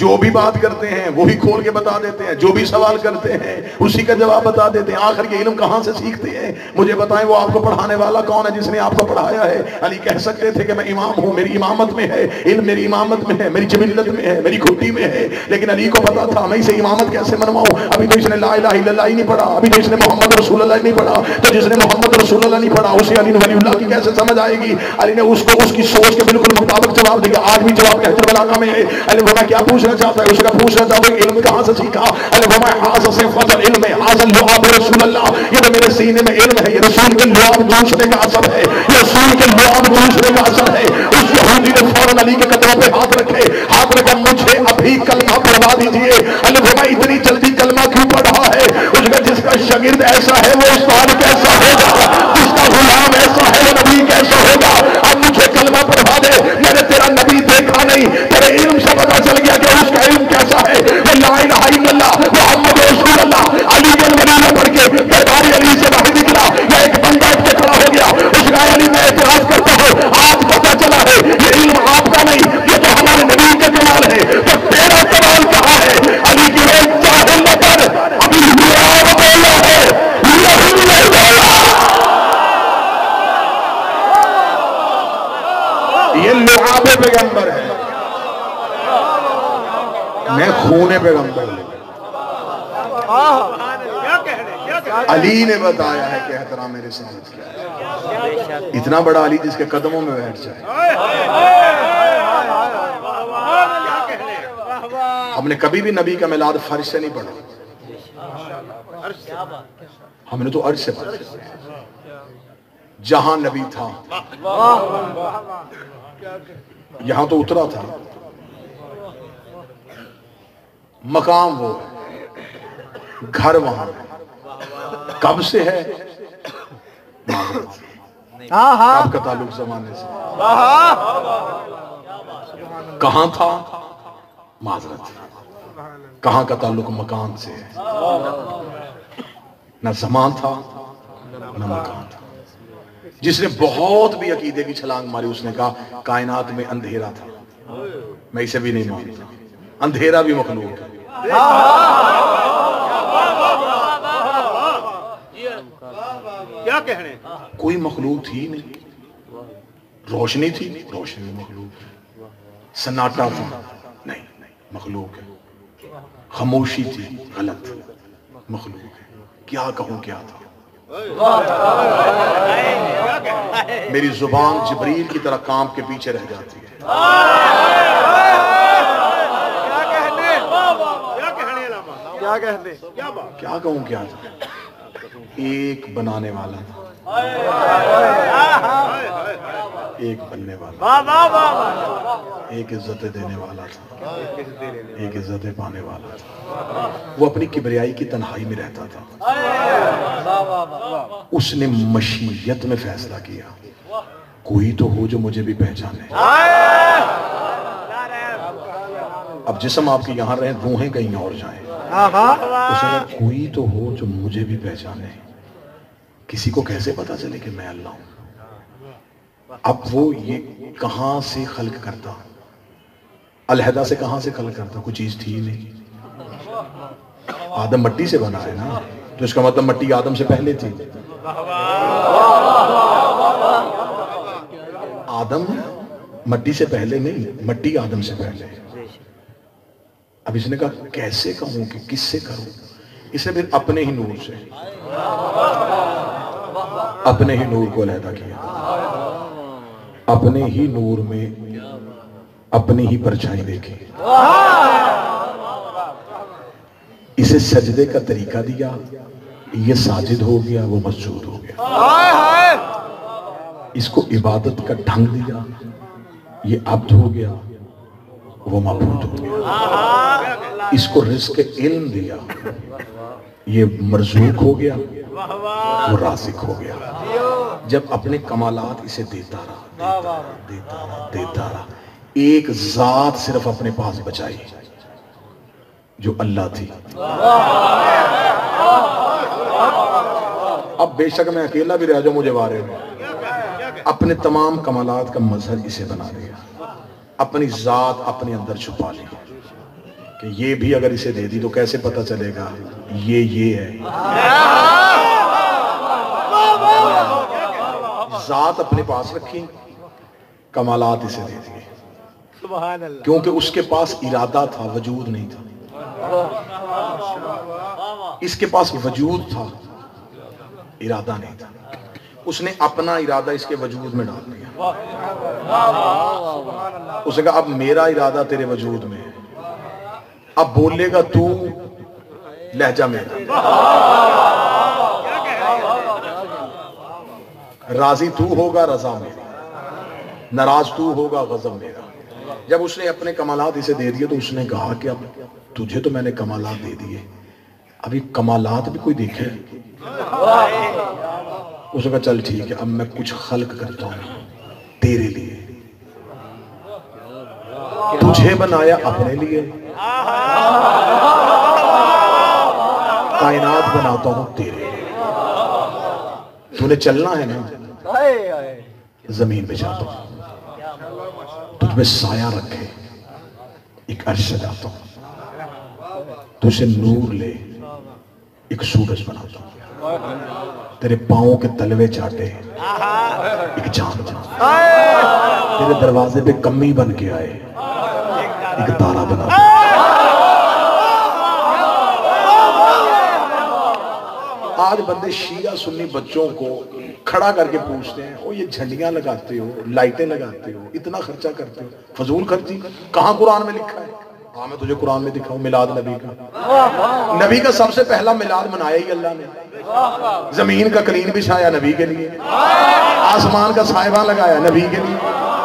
جو بھی بات کرتے ہیں وہی کھول کے بتا دیتے ہیں، جو بھی سوال کرتے ہیں اسی کا جواب بتا دیتے ہیں، آخر یہ علم کہاں سے سیکھتے ہیں؟ مجھے بتائیں وہ آپ کو پڑھانے والا کون ہے جس نے آپ کو پڑھایا ہے؟ علی کہہ سکتے تھے کہ میں امام ہوں، میری امامت میں ہے، علم میری امامت میں ہے، میری جبلت میں ہے، میری کھٹی میں ہے، لیکن علی کو پتا تھا میں اسے امامت کیسے منواؤں؟ ابھی تو اس نے لا الہ الا اللہ ہی نہیں پڑھا، ابھی تو اس نے محمد رسول اللہ نہیں پڑھا، تو جس نے محمد رسول اللہ نہیں پڑھا اسے علی ولی اللہ کی کیسے سمجھ آئے گی؟ علی نے اس کو اس کی سوچ کے بالکل مطابق جواب دیا، آج بھی جواب نہج البلاغہ میں ہے۔ علی فرمایا کیا پوچھنا چاہتا ہے؟ اس کا پوچھنا چاہتا ہے علم کہاں سے سیکھا؟ علی فرمایا حاصل سے فضل علم ہے، حاصل لعاب رسول اللہ، یہ تو میرے سینے میں علم ہے، یہ رسول کے لعاب دوسرے کا اثر ہے، یہ رسول کے لعاب دوسرے کا اثر ہے۔ اس یہودی نے فوراً علی کے قدموں پہ ہاتھ رکھے، ہاتھ رکھا مجھے ابھی کلمہ پڑھوا دیجئے۔ علی فرمایا اتنی جلدی کلمہ کیوں پڑھا ہے؟ اس کا جس کا شاگرد ایسا ہے وہ استاد کیسا ہوگا، جس کا غلام ایسا ہے وہ نبی کیسا ہوگا؟ اب مجھے کلمہ پڑھوا دے، میں نے تیرا نبی دیکھا نہیں، تیرے علم سے پتا چل گیا کہ اس کا علم کیسا ہے۔ وہ لا الہ الا اللہ محمد رسول اللہ علی کے ولی میں پڑھ کے دربار علی سے باہر نکلا، یا ایک بندہ اٹھ کے کھڑا ہو گیا، اس کا علی میں اعتراض کرتا ہوں آج پتا چلا ہے یہ علم آپ کا نہیں، یہ تو ہمارے نبی کا کمال ہے، تو تیرا کمال کہاں ہے؟ علی کی ایک چاہل نہ پر ابھی لعاب بولا ہے، لہو نہیں بولا، یہ لعاب پیغمبر ہے، میں خون پیغمبر ہوں۔ علی نے بتایا ہے کہ احترام رسالت کیا ہے، اتنا بڑا علی جس کے قدموں میں بیٹھ جائے۔ ہم نے کبھی بھی نبی کا میلاد فرش سے نہیں پڑھا، ہم نے تو عرش سے پڑھا، جہاں نبی تھا یہاں تو اترا تھا، مقام وہ ہے، گھر وہاں ہے، کب سے ہے؟ کب کا تعلق زمانے سے، کہاں تھا؟ معذرت، کہاں کا تعلق مکان سے ہے، نہ زمان تھا نہ مکان تھا۔ جس نے بہت بھی عقیدے کی چھلانگ ماری اس نے کہا کائنات میں اندھیرا تھا، میں اسے بھی نہیں مانتا، اندھیرا بھی مخلوق ہے۔ کیا کہنے؟ کوئی مخلوق تھی نہیں، روشنی تھی، روشنی مخلوق ہے، سناٹا تھا، نہیں مخلوق ہے، خاموشی تھی، غلط، مخلوق ہے، کیا کہوں کیا تھا؟ میری زبان جبریل کی طرح کام کے پیچھے رہ جاتی ہے۔ کیا کہوں کیا تھا؟ ایک بنانے والا تھا، ایک بننے والا، ایک عزت دینے والا تھا، ایک عزت پانے والا تھا، وہ اپنی کبریائی کی تنہائی میں رہتا تھا، اس نے مشیت میں فیصلہ کیا کوئی تو ہو جو مجھے بھی پہچانے۔ اب جسم آپ کے یہاں رہیں، روحیں کہیں اور جائیں، اس نے کوئی تو ہو جو مجھے بھی پہچانے۔ کسی کو کیسے پتا چلے کہ میں اللہ ہوں؟ اب وہ یہ کہاں سے خلق کرتا، علیحدہ سے کہاں سے خلق کرتا؟ کوئی چیز تھی نہیں، آدم مٹی سے بنا ہے نا، تو اس کا مطلب مٹی آدم سے پہلے تھی۔ آدم مٹی سے پہلے نہیں، مٹی آدم سے پہلے۔ اب اس نے کہا کیسے کہوں کہ کس سے کروں؟ اس نے پھر اپنے ہی نور سے، اپنے ہی نور کو علیحدہ کیا، اپنے ہی نور میں اپنی ہی پرچھائی دیکھی، اسے سجدے کا طریقہ دیا، یہ ساجد ہو گیا، وہ مسجود ہو گیا، اس کو عبادت کا ڈھنگ دیا، یہ عبد ہو گیا، وہ معبود ہو گیا، اس کو رزق علم دیا، یہ مرزوق ہو گیا، وہ رازق ہو گیا۔ جب اپنے کمالات اسے دیتا رہا، دیتا رہا، ایک ذات صرف اپنے پاس بچائی جو اللہ تھی۔ اب بے شک میں اکیلا بھی رہ جاؤں مجھے وارے میں، اپنے تمام کمالات کا مظہر اسے بنا دیا، اپنی ذات اپنے اندر چھپا لی کہ یہ بھی اگر اسے دے دی تو کیسے پتہ چلے گا یہ ہے. ذات اپنے پاس رکھی, کمالات اسے دے دیے, کیونکہ اس کے پاس ارادہ تھا, وجود نہیں تھا. اس کے پاس وجود تھا, ارادہ نہیں تھا. اس نے اپنا ارادہ اس کے وجود میں ڈال دیا. اس نے کہا اب میرا ارادہ تیرے وجود میں ہے, اب بولے گا تو لہجہ میرا, راضی تو ہوگا رضا میری, ناراض تو ہوگا غضب میرا. جب اس نے اپنے کمالات اسے دے دیے تو اس نے کہا کہ اب تجھے تو میں نے کمالات دے دیے, ابھی کمالات بھی کوئی دیکھے. اس نے کہا چل ٹھیک ہے, اب میں کچھ خلق کرتا ہوں تیرے لیے. تجھے بنایا اپنے لیے, کائنات بناتا ہوں تیرے لیے. تو نے چلنا ہے نا, زمین پہ جاتا ہوں, تجھ میں سایہ رکھے ایک عرش سجاتا ہوں, تجھے نور لے ایک سورج بناتا ہوں, تیرے پاؤں کے تلوے چاٹے ایک چاند بناتا ہوں, تیرے دروازے پہ کمی بن کے آئے ایک تارا بناتا ہوں. آج بندے شیعہ سنی بچوں کو کھڑا کر کے پوچھتے ہیں او یہ جھنڈیاں لگاتے ہو, لائٹیں لگاتے ہو, اتنا خرچہ کرتے ہو, فضول خرچی کہاں قرآن میں لکھا ہے؟ ہاں میں تجھے قرآن میں دکھاؤں میلاد نبی کا. نبی کا سب سے پہلا میلاد منایا ہی اللہ نے. زمین کا قلین بچھایا نبی کے لیے, آسمان کا سائبہ لگایا نبی کے لیے,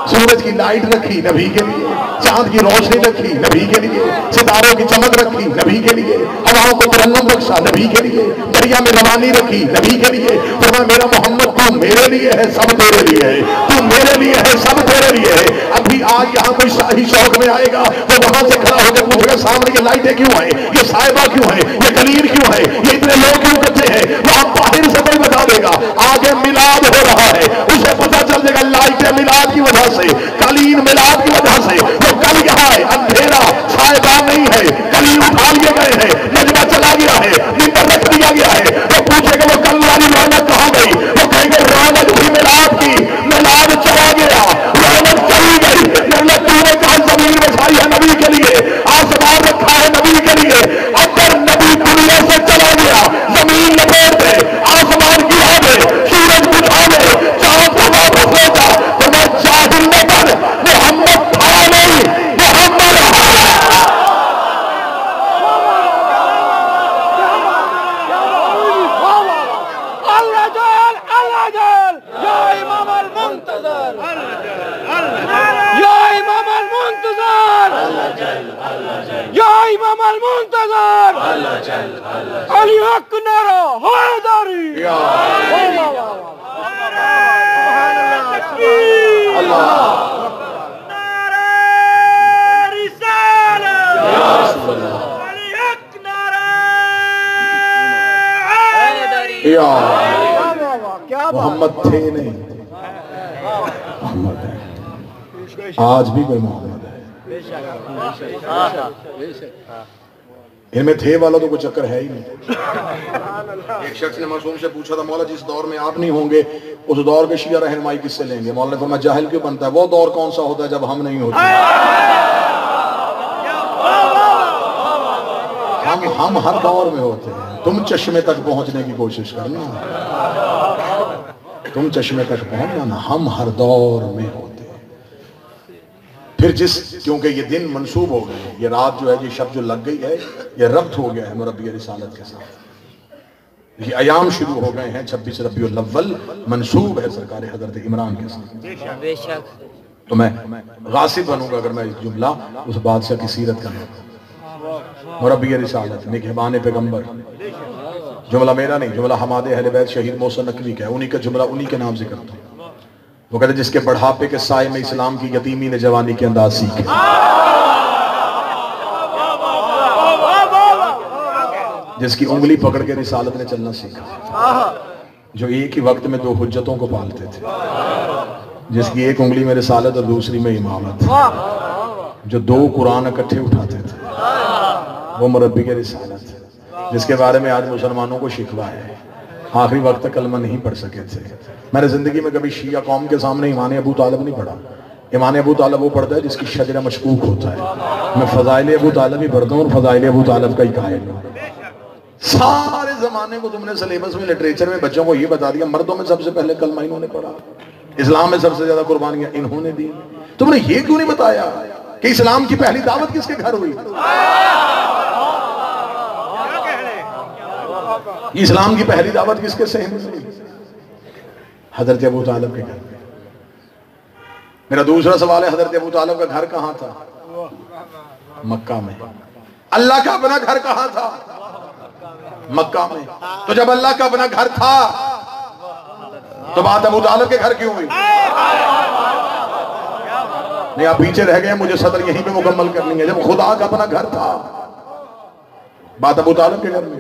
سورج کی لائٹ رکھی نبی کے لیے, چاند کی روشنی رکھی نبی کے لیے, ستاروں کی چمک رکھی نبی کے لیے, ہواؤں کو ترنم بخشا نبی کے لیے, دریا میں روانی رکھی نبی کے لیے. فرمایا میرا محمد تو میرے لیے ہے, سب تیرے لیے ہے, تو میرے لیے ہے, سب تیرے لیے ہے. ابھی آج یہاں کوئی شاہی شوق میں آئے گا وہ وہاں سے کھڑا ہو کے پوچھے گا سامنے یہ لائٹیں کیوں ہیں, یہ صاحبہ کیوں ہے, یہ قلیر کیوں ہے, یہ اتنے لوگ کیوں کرتے ہیں, وہ آپ باہر سے کوئی بتا دے گا. آگے میلاد ہو رہا ہے, اسے پتا چل جائے گا لائٹیں میلاد کی وجہ سے, قلین میلاد کی وجہ سے. وہ کل یہاں ہے, اندھیرا صاحبہ نہیں ہے, قلین اٹھا لیے گئے ہیں, نجمہ چلا گیا ہے, ممبر رکھ دیا گیا ہے. وہ پوچھے گا وہ کل والی رونق کہاں گئی, وہ کہیں گے رونق بھی میلاد کی, میلاد چلا گیا, رونق چلی گئی. تو نے کہا زمین بچھائی ہے نبی کے لیے, آسمان رکھا ہے نبی کے لیے, اگر نبی دنیا سے چلا گیا, زمین لپیٹ دے, آسمان گرا دے, سورج بجھا دے, چاند کو واپس لے جا, تو میں جاہل نہ بن, محمد تھا نہیں, محمد ہے. علی حق نعرہ حیدری. محمد تھے نہیں, محمد ہے. آج بھی کوئی محمد ہے. ان میں تھے والا تو کوئی چکر ہے ہی نہیں. ایک شخص نے معصوم سے پوچھا تھا مولا جس دور میں آپ نہیں ہوں گے اس دور کے شیعہ رہنمائی کس سے لیں گے؟ مولا نے فرمایا جاہل کیوں بنتا ہے, وہ دور کون سا ہوتا ہے جب ہم نہیں ہوتے. ہم ہر دور میں ہوتے ہیں. تم چشمے تک پہنچنے کی کوشش کرنا, تم چشمے تک پہنچنا نا, ہم ہر دور میں ہوتے ہیں. پھر کیونکہ یہ دن منسوب ہو گئے, یہ رات جو ہے, یہ شب جو لگ گئی ہے, یہ ربط ہو گیا ہے مربی رسالت کے ساتھ. یہ ایام شروع ہو گئے ہیں, 26 ربیع الاول منسوب ہے سرکار حضرت عمران کے ساتھ. تو میں غاصب بنوں گا اگر میں اس جملہ اس بادشاہ کی سیرت کا نام مربی رسالت نگہبان پیغمبر, جملہ میرا نہیں, جملہ حماد اہل بیت شہید محسن نقوی کا ہے, انہی کا جملہ انہی کے نام ذکر کرتا ہوں. وہ کہتے ہیں جس کے بڑھاپے کے سائے میں اسلام کی یتیمی نے جوانی کے انداز سیکھے, جس کی انگلی پکڑ کے رسالت نے چلنا سیکھا, جو ایک ہی وقت میں 2 حجتوں کو پالتے تھے, جس کی ایک انگلی میں رسالت اور دوسری میں امامت، جو 2 قرآن اکٹھے اٹھاتے تھے، وہ مربی کے رسالت، جس کے بارے میں آج مسلمانوں کو شکوہ ہے، آخری وقت تک کلمہ نہیں پڑھ سکے تھے۔ میں نے زندگی میں کبھی شیعہ قوم کے سامنے ایمان ابو طالب نہیں پڑھا۔ ایمان ابو طالب وہ پڑھتا ہے جس کی شجرہ مشکوک ہوتا ہے۔ میں فضائل ابو طالب ہی پڑھتا ہوں اور فضائل ابو طالب کا ہی قائل ہوں۔ سارے زمانے کو تم نے سلیبس میں لٹریچر میں بچوں کو یہ بتا دیا مردوں میں سب سے پہلے کلمہ انہوں نے پڑھا، اسلام میں سب سے زیادہ قربانیاں انہوں نے دی۔ تم نے یہ کیوں نہیں بتایا کہ اسلام کی پہلی دعوت کس کے گھر ہوئی؟ اسلام کی پہلی دعوت کس کے صحن میں ہوئی؟ حضرت ابو طالب کے گھر میں۔ میرا دوسرا سوال ہے، حضرت ابو طالب کا گھر کہاں تھا؟ مکہ میں۔ اللہ کا اپنا گھر کہاں تھا؟ مکہ میں۔ تو جب اللہ کا اپنا گھر تھا تو بات ابو طالب کے گھر کیوں ہوئی؟ نہیں، آپ پیچھے رہ گئے، مجھے صدر یہیں پہ مکمل کرنی ہے۔ جب خدا کا اپنا گھر تھا، بات ابو طالب کے گھر میں،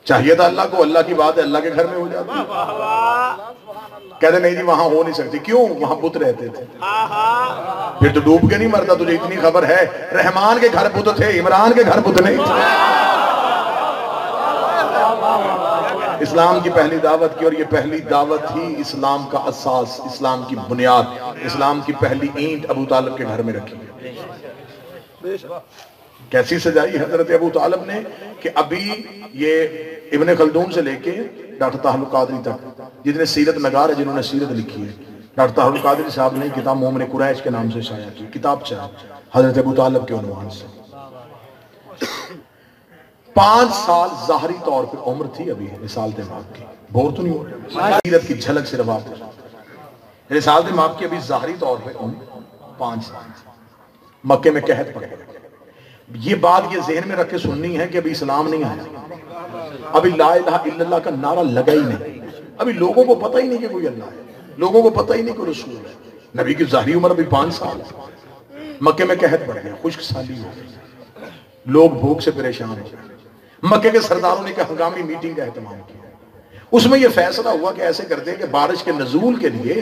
چاہیے تھا اللہ کو، اللہ کی بات ہے اللہ کے گھر میں ہو جاتی۔ کہتے نہیں جی وہاں ہو نہیں سکتی، کیوں؟ وہاں بت رہتے تھے۔ پھر تو ڈوب کے نہیں مرتا، تجھے اتنی خبر ہے رحمان کے گھر بت تھے، عمران کے گھر بت نہیں تھے۔ اسلام کی پہلی دعوت کی، اور یہ پہلی دعوت ہی اسلام کا اساس، اسلام کی بنیاد، اسلام کی پہلی اینٹ ابو طالب کے گھر میں رکھی ہے۔ کیسی سجائی حضرت ابو طالب نے کہ ابھی یہ ابن خلدون سے لے کے ڈاکٹر طاہر القادری تک جتنے سیرت نگار ہیں، جنہوں نے سیرت لکھی ہے، ڈاکٹر طاہر القادری صاحب نے کتاب مومن قریش کے نام سے شائع کی، کتاب چاہ حضرت ابو طالب کے عنوان سے۔ 5 سال ظاہری طور پہ عمر تھی ابھی رسالت مآب کی، بور تو نہیں ہو رہا، سیرت کی جھلک صرف آپ کو۔ رسالت مآب کی ابھی ظاہری طور پہ عمر 5 سال، مکے میں قحط پڑ گیا۔ یہ بات یہ ذہن میں رکھ کے سننی ہے کہ ابھی اسلام نہیں آیا، ابھی لا الہ الا اللہ کا نعرہ لگا ہی نہیں، ابھی لوگوں کو پتہ ہی نہیں کہ کوئی اللہ ہے، لوگوں کو پتہ ہی نہیں کوئی رسول ہے۔ نبی کی ظاہری عمر ابھی 5 سال، مکے میں قحط پڑ گیا، خشک سالی ہو گئی، لوگ بھوک سے پریشان ہو گئے۔ مکے کے سرداروں نے ایک ہنگامی میٹنگ کا اہتمام کیا، اس میں یہ فیصلہ ہوا کہ ایسے کرتے ہیں کہ بارش کے نزول کے لیے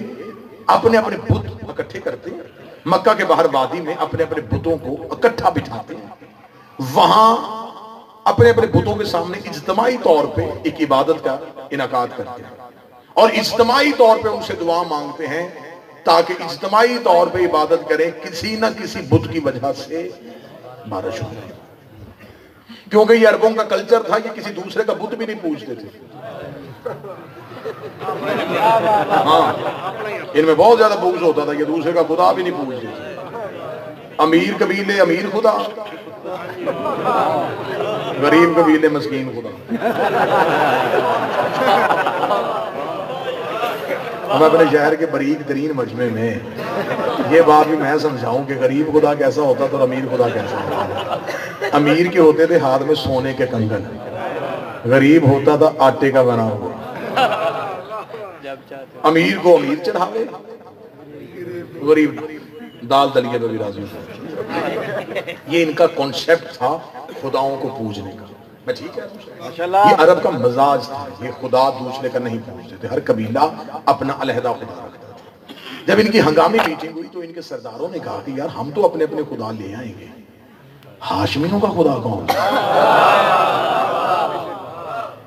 اپنے اپنے بت اکٹھے کرتے ہیں، مکہ کے باہر وادی میں اپنے اپنے بتوں کو اکٹھا بٹھاتے ہیں، وہاں اپنے اپنے بتوں کے سامنے اجتماعی طور پہ ایک عبادت کا انعقاد کرتے ہیں، اور اجتماعی طور پہ ان سے دعا مانگتے ہیں تاکہ اجتماعی طور پہ عبادت کریں، کسی نہ کسی بت کی وجہ سے بارش ہو جائے۔ کیونکہ یہ عربوں کا کلچر تھا، یہ کسی دوسرے کا بت بھی نہیں پوجتے تھے۔ ہاں، ان میں بہت زیادہ بغض ہوتا تھا، یہ دوسرے کا خدا بھی نہیں پوجتے تھے۔ امیر قبیلے امیر خدا، غریب قبیلے مسکین خدا۔ ہم اپنے شہر کے باریک ترین مجمع میں یہ بات بھی میں سمجھاؤں کہ غریب خدا کیسا ہوتا تھا اور امیر خدا کیسا ہوتا تھا۔ امیر کے ہوتے تھے ہاتھ میں سونے کے کنگن، غریب ہوتا تھا آٹے کا بنا ہوا۔ امیر کو امیر چڑھاوے، غریب دال دلیے پہ بھی راضی ہوتا۔ یہ ان کا کنسپٹ تھا خداؤں کو پوجنے کا۔ میں ٹھیک ہے، یہ عرب کا مزاج تھا، یہ خدا دوسرے کا نہیں پوجتے تھے، ہر قبیلہ اپنا علیحدہ خدا رکھتا تھا۔ جب ان کی ہنگامی میٹنگ ہوئی تو ان کے سرداروں نے کہا کہ یار ہم تو اپنے اپنے خدا لے آئیں گے، ہاشمیوں کا خدا کون؟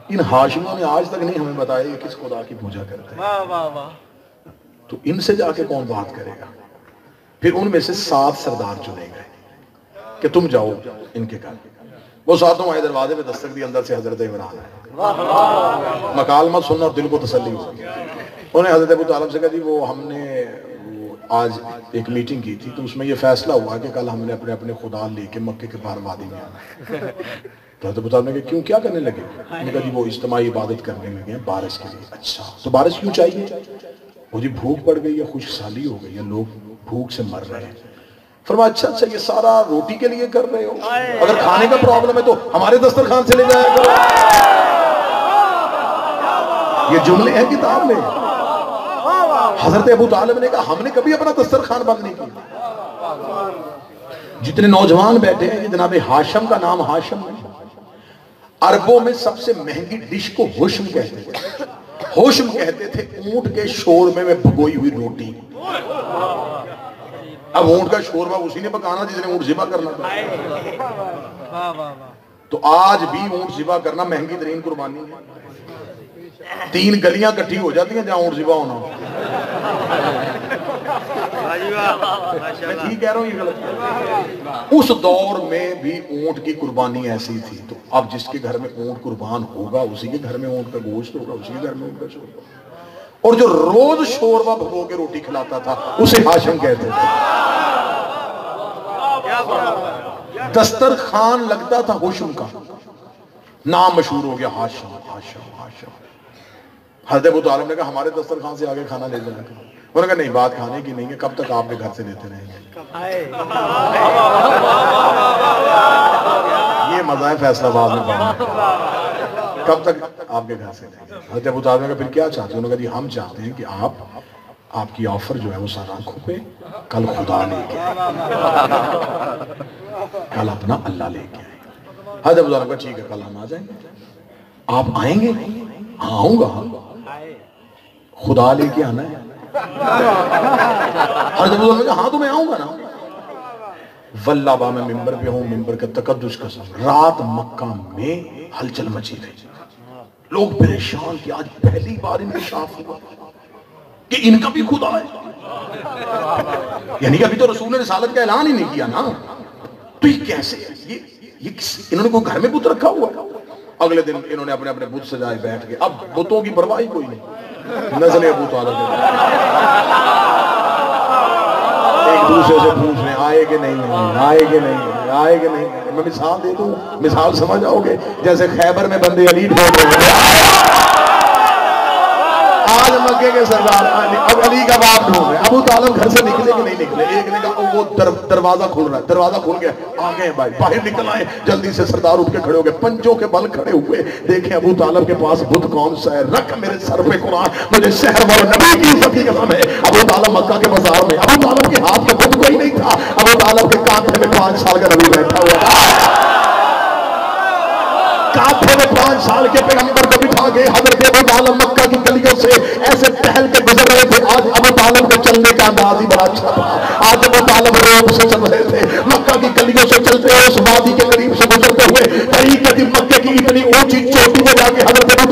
ان ہاشمیوں نے آج تک نہیں ہمیں بتایا کہ کس خدا کی پوجا کرتے ہیں، تو ان سے جا کے کون بات کرے گا؟ پھر ان میں سے 7 سردار چنے گئے کہ تم جاؤ ان کے گھر۔ وہ 7 آئے، دروازے پہ دستک دی، اندر سے حضرت عمران ہے، مکالمت سننا اور دل کو تسلی ہو۔ انہوں نے حضرت ابو طالب سے کہا جی وہ ہم نے آج ایک میٹنگ کی تھی تو اس میں یہ فیصلہ ہوا کہ کل ہم نے اپنے اپنے خدا لے کے مکے کے باہر وادی میں آنا۔ تو حضرت ابو طالب نے کہا کیوں، کیا کرنے لگے؟ انہوں نے کہا جی وہ اجتماعی عبادت کرنے لگے ہیں بارش کے لیے۔ اچھا تو بارش کیوں چاہیے؟ وہ جی بھوک پڑ گئی ہے، خشک سالی ہو گئی ہے، لوگ بھوک سے مر رہے ہیں۔ فرمایا اچھا یہ سارا روٹی کے لیے کر رہے ہو؟ اگر کھانے کا پرابلم ہے تو ہمارے دسترخوان سے لے جایا کرو۔ یہ جملے ہیں کتاب میں۔ حضرت ابو طالب نے کہا ہم نے کبھی اپنا دسترخوان بند نہیں کیا۔ جتنے نوجوان بیٹھے ہیں، جناب ہاشم کا نام ہاشم ہے، عربوں میں سب سے مہنگی ڈش کو حشم کہتے ہیں۔ ہوشم کہتے تھے اونٹ کے شوربے میں بھگوئی ہوئی روٹی. اب اونٹ کا شوربہ اسی نے پکانا جس نے اونٹ ذبح کرنا تھا. تو آج بھی اونٹ ذبح کرنا مہنگی ترین قربانی ہے. 3 گلیاں کٹھی ہو جاتی ہیں جہاں اونٹ ذبح ہونا. میں ٹھیک کہہ رہا ہوں یہ غلط؟ اس دور میں بھی اونٹ کی قربانی ایسی تھی. تو اب جس کے گھر میں اونٹ قربان ہوگا اسی کے گھر میں اونٹ کا گوشت ہوگا, اسی کے گھر میں اونٹ کا شوربہ. اور جو روز شوربہ بھگو کے روٹی کھلاتا تھا اسے ہاشم کہتے تھے. دسترخوان لگتا تھا ہوشم کا, نام مشہور ہو گیا ہاشم ہاشم ہاشم. حضرت ابو طالب نے کہا ہمارے دسترخوان سے آگے کھانا لے جائے. انہوں نے کہا نہیں, بات کھانے کی نہیں ہے, کب تک آپ کے گھر سے لیتے رہیں گے. یہ مزہ ہے فیصلہ آباد میں پڑھنا, کب تک آپ کے گھر سے لیں گے. حضرت ابو طالب نے کہا پھر کیا چاہتے ہیں؟ انہوں نے کہا جی ہم چاہتے ہیں کہ آپ کی آفر جو ہے وہ سر آنکھوں پہ, کل خدا لے کے آئے, کل اپنا اللہ لے کے آئے. حضرت ابو طالب نے کہا ٹھیک ہے کل ہم آ جائیں گے. آپ آئیں گے؟ ہاں آؤں گا. خدا لے کے آنا ہے. حضرت ابو طالب نے کہا ہاں تو میں آؤں گا نا. واللہ با میں ممبر پہ ہوں, ممبر کا تقدس قسم, رات مکہ میں ہلچل مچی رہی. لوگ پریشان کہ آج پہلی بار انکشاف ہوا کہ ان کا بھی خدا ہے. یعنی کہ ابھی تو رسول نے رسالت کا اعلان ہی نہیں کیا نا. تو یہ کیسے, یہ انہوں نے کوئی گھر میں بت رکھا ہوا ہے. اگلے دن انہوں نے اپنے اپنے بت سجائے بیٹھ گئے. اب بتوں کی پرواہ کوئی نہیں. نزل ابو طالب ایک دوسرے سے پوچھ رہے آئے کہ نہیں, آئے کہ نہیں, آئے کہ نہیں. میں مثال دے دوں, مثال سمجھ آؤ گے. جیسے خیبر میں بندے علی ڈھونڈ رہے ہیں, آج مکے کے سردار اب علی کا باپ ڈھونڈ رہے ہیں. ابو طالب گھر سے نکلے کہ نہیں نکلے؟ ایک نے کہا وہ دروازہ کھل رہا ہے. دروازہ کھل گیا, آ گئے بھائی, باہر نکل آئے. جلدی سے سردار اٹھ کے کھڑے ہو گئے, پنجوں کے بل کھڑے ہوئے. دیکھیں ابو طالب کے پاس بت کون سا ہے, رکھ میرے سر پہ قرآن, مجھے شہر والے نبی کی عزت کی قسم ہے. ابو طالب مکہ کے بازار میں, ابو طالب کے ہاتھ میں بت کوئی نہیں تھا. ابو طالب کے کانٹے میں 5 سال کا نبی بیٹھا ہوا تھا. کانٹے میں 5 سال کے پیغمبر کو بٹھا کے حضرت ابو طالب مکہ کی گلیوں سے ایسے ٹہل کے گزر رہے تھے. آج ابو طالب کے چلنے کا انداز ہی بڑا اچھا تھا. آج ابو طالب روم سے چل رہے تھے, مکہ کی گلیوں سے چلتے ہوئے اس وادی کے قریب سے گزرتے ہوئے طریقے کی مکے کی اتنی اونچی چوٹی میں جا کے حضرت ابو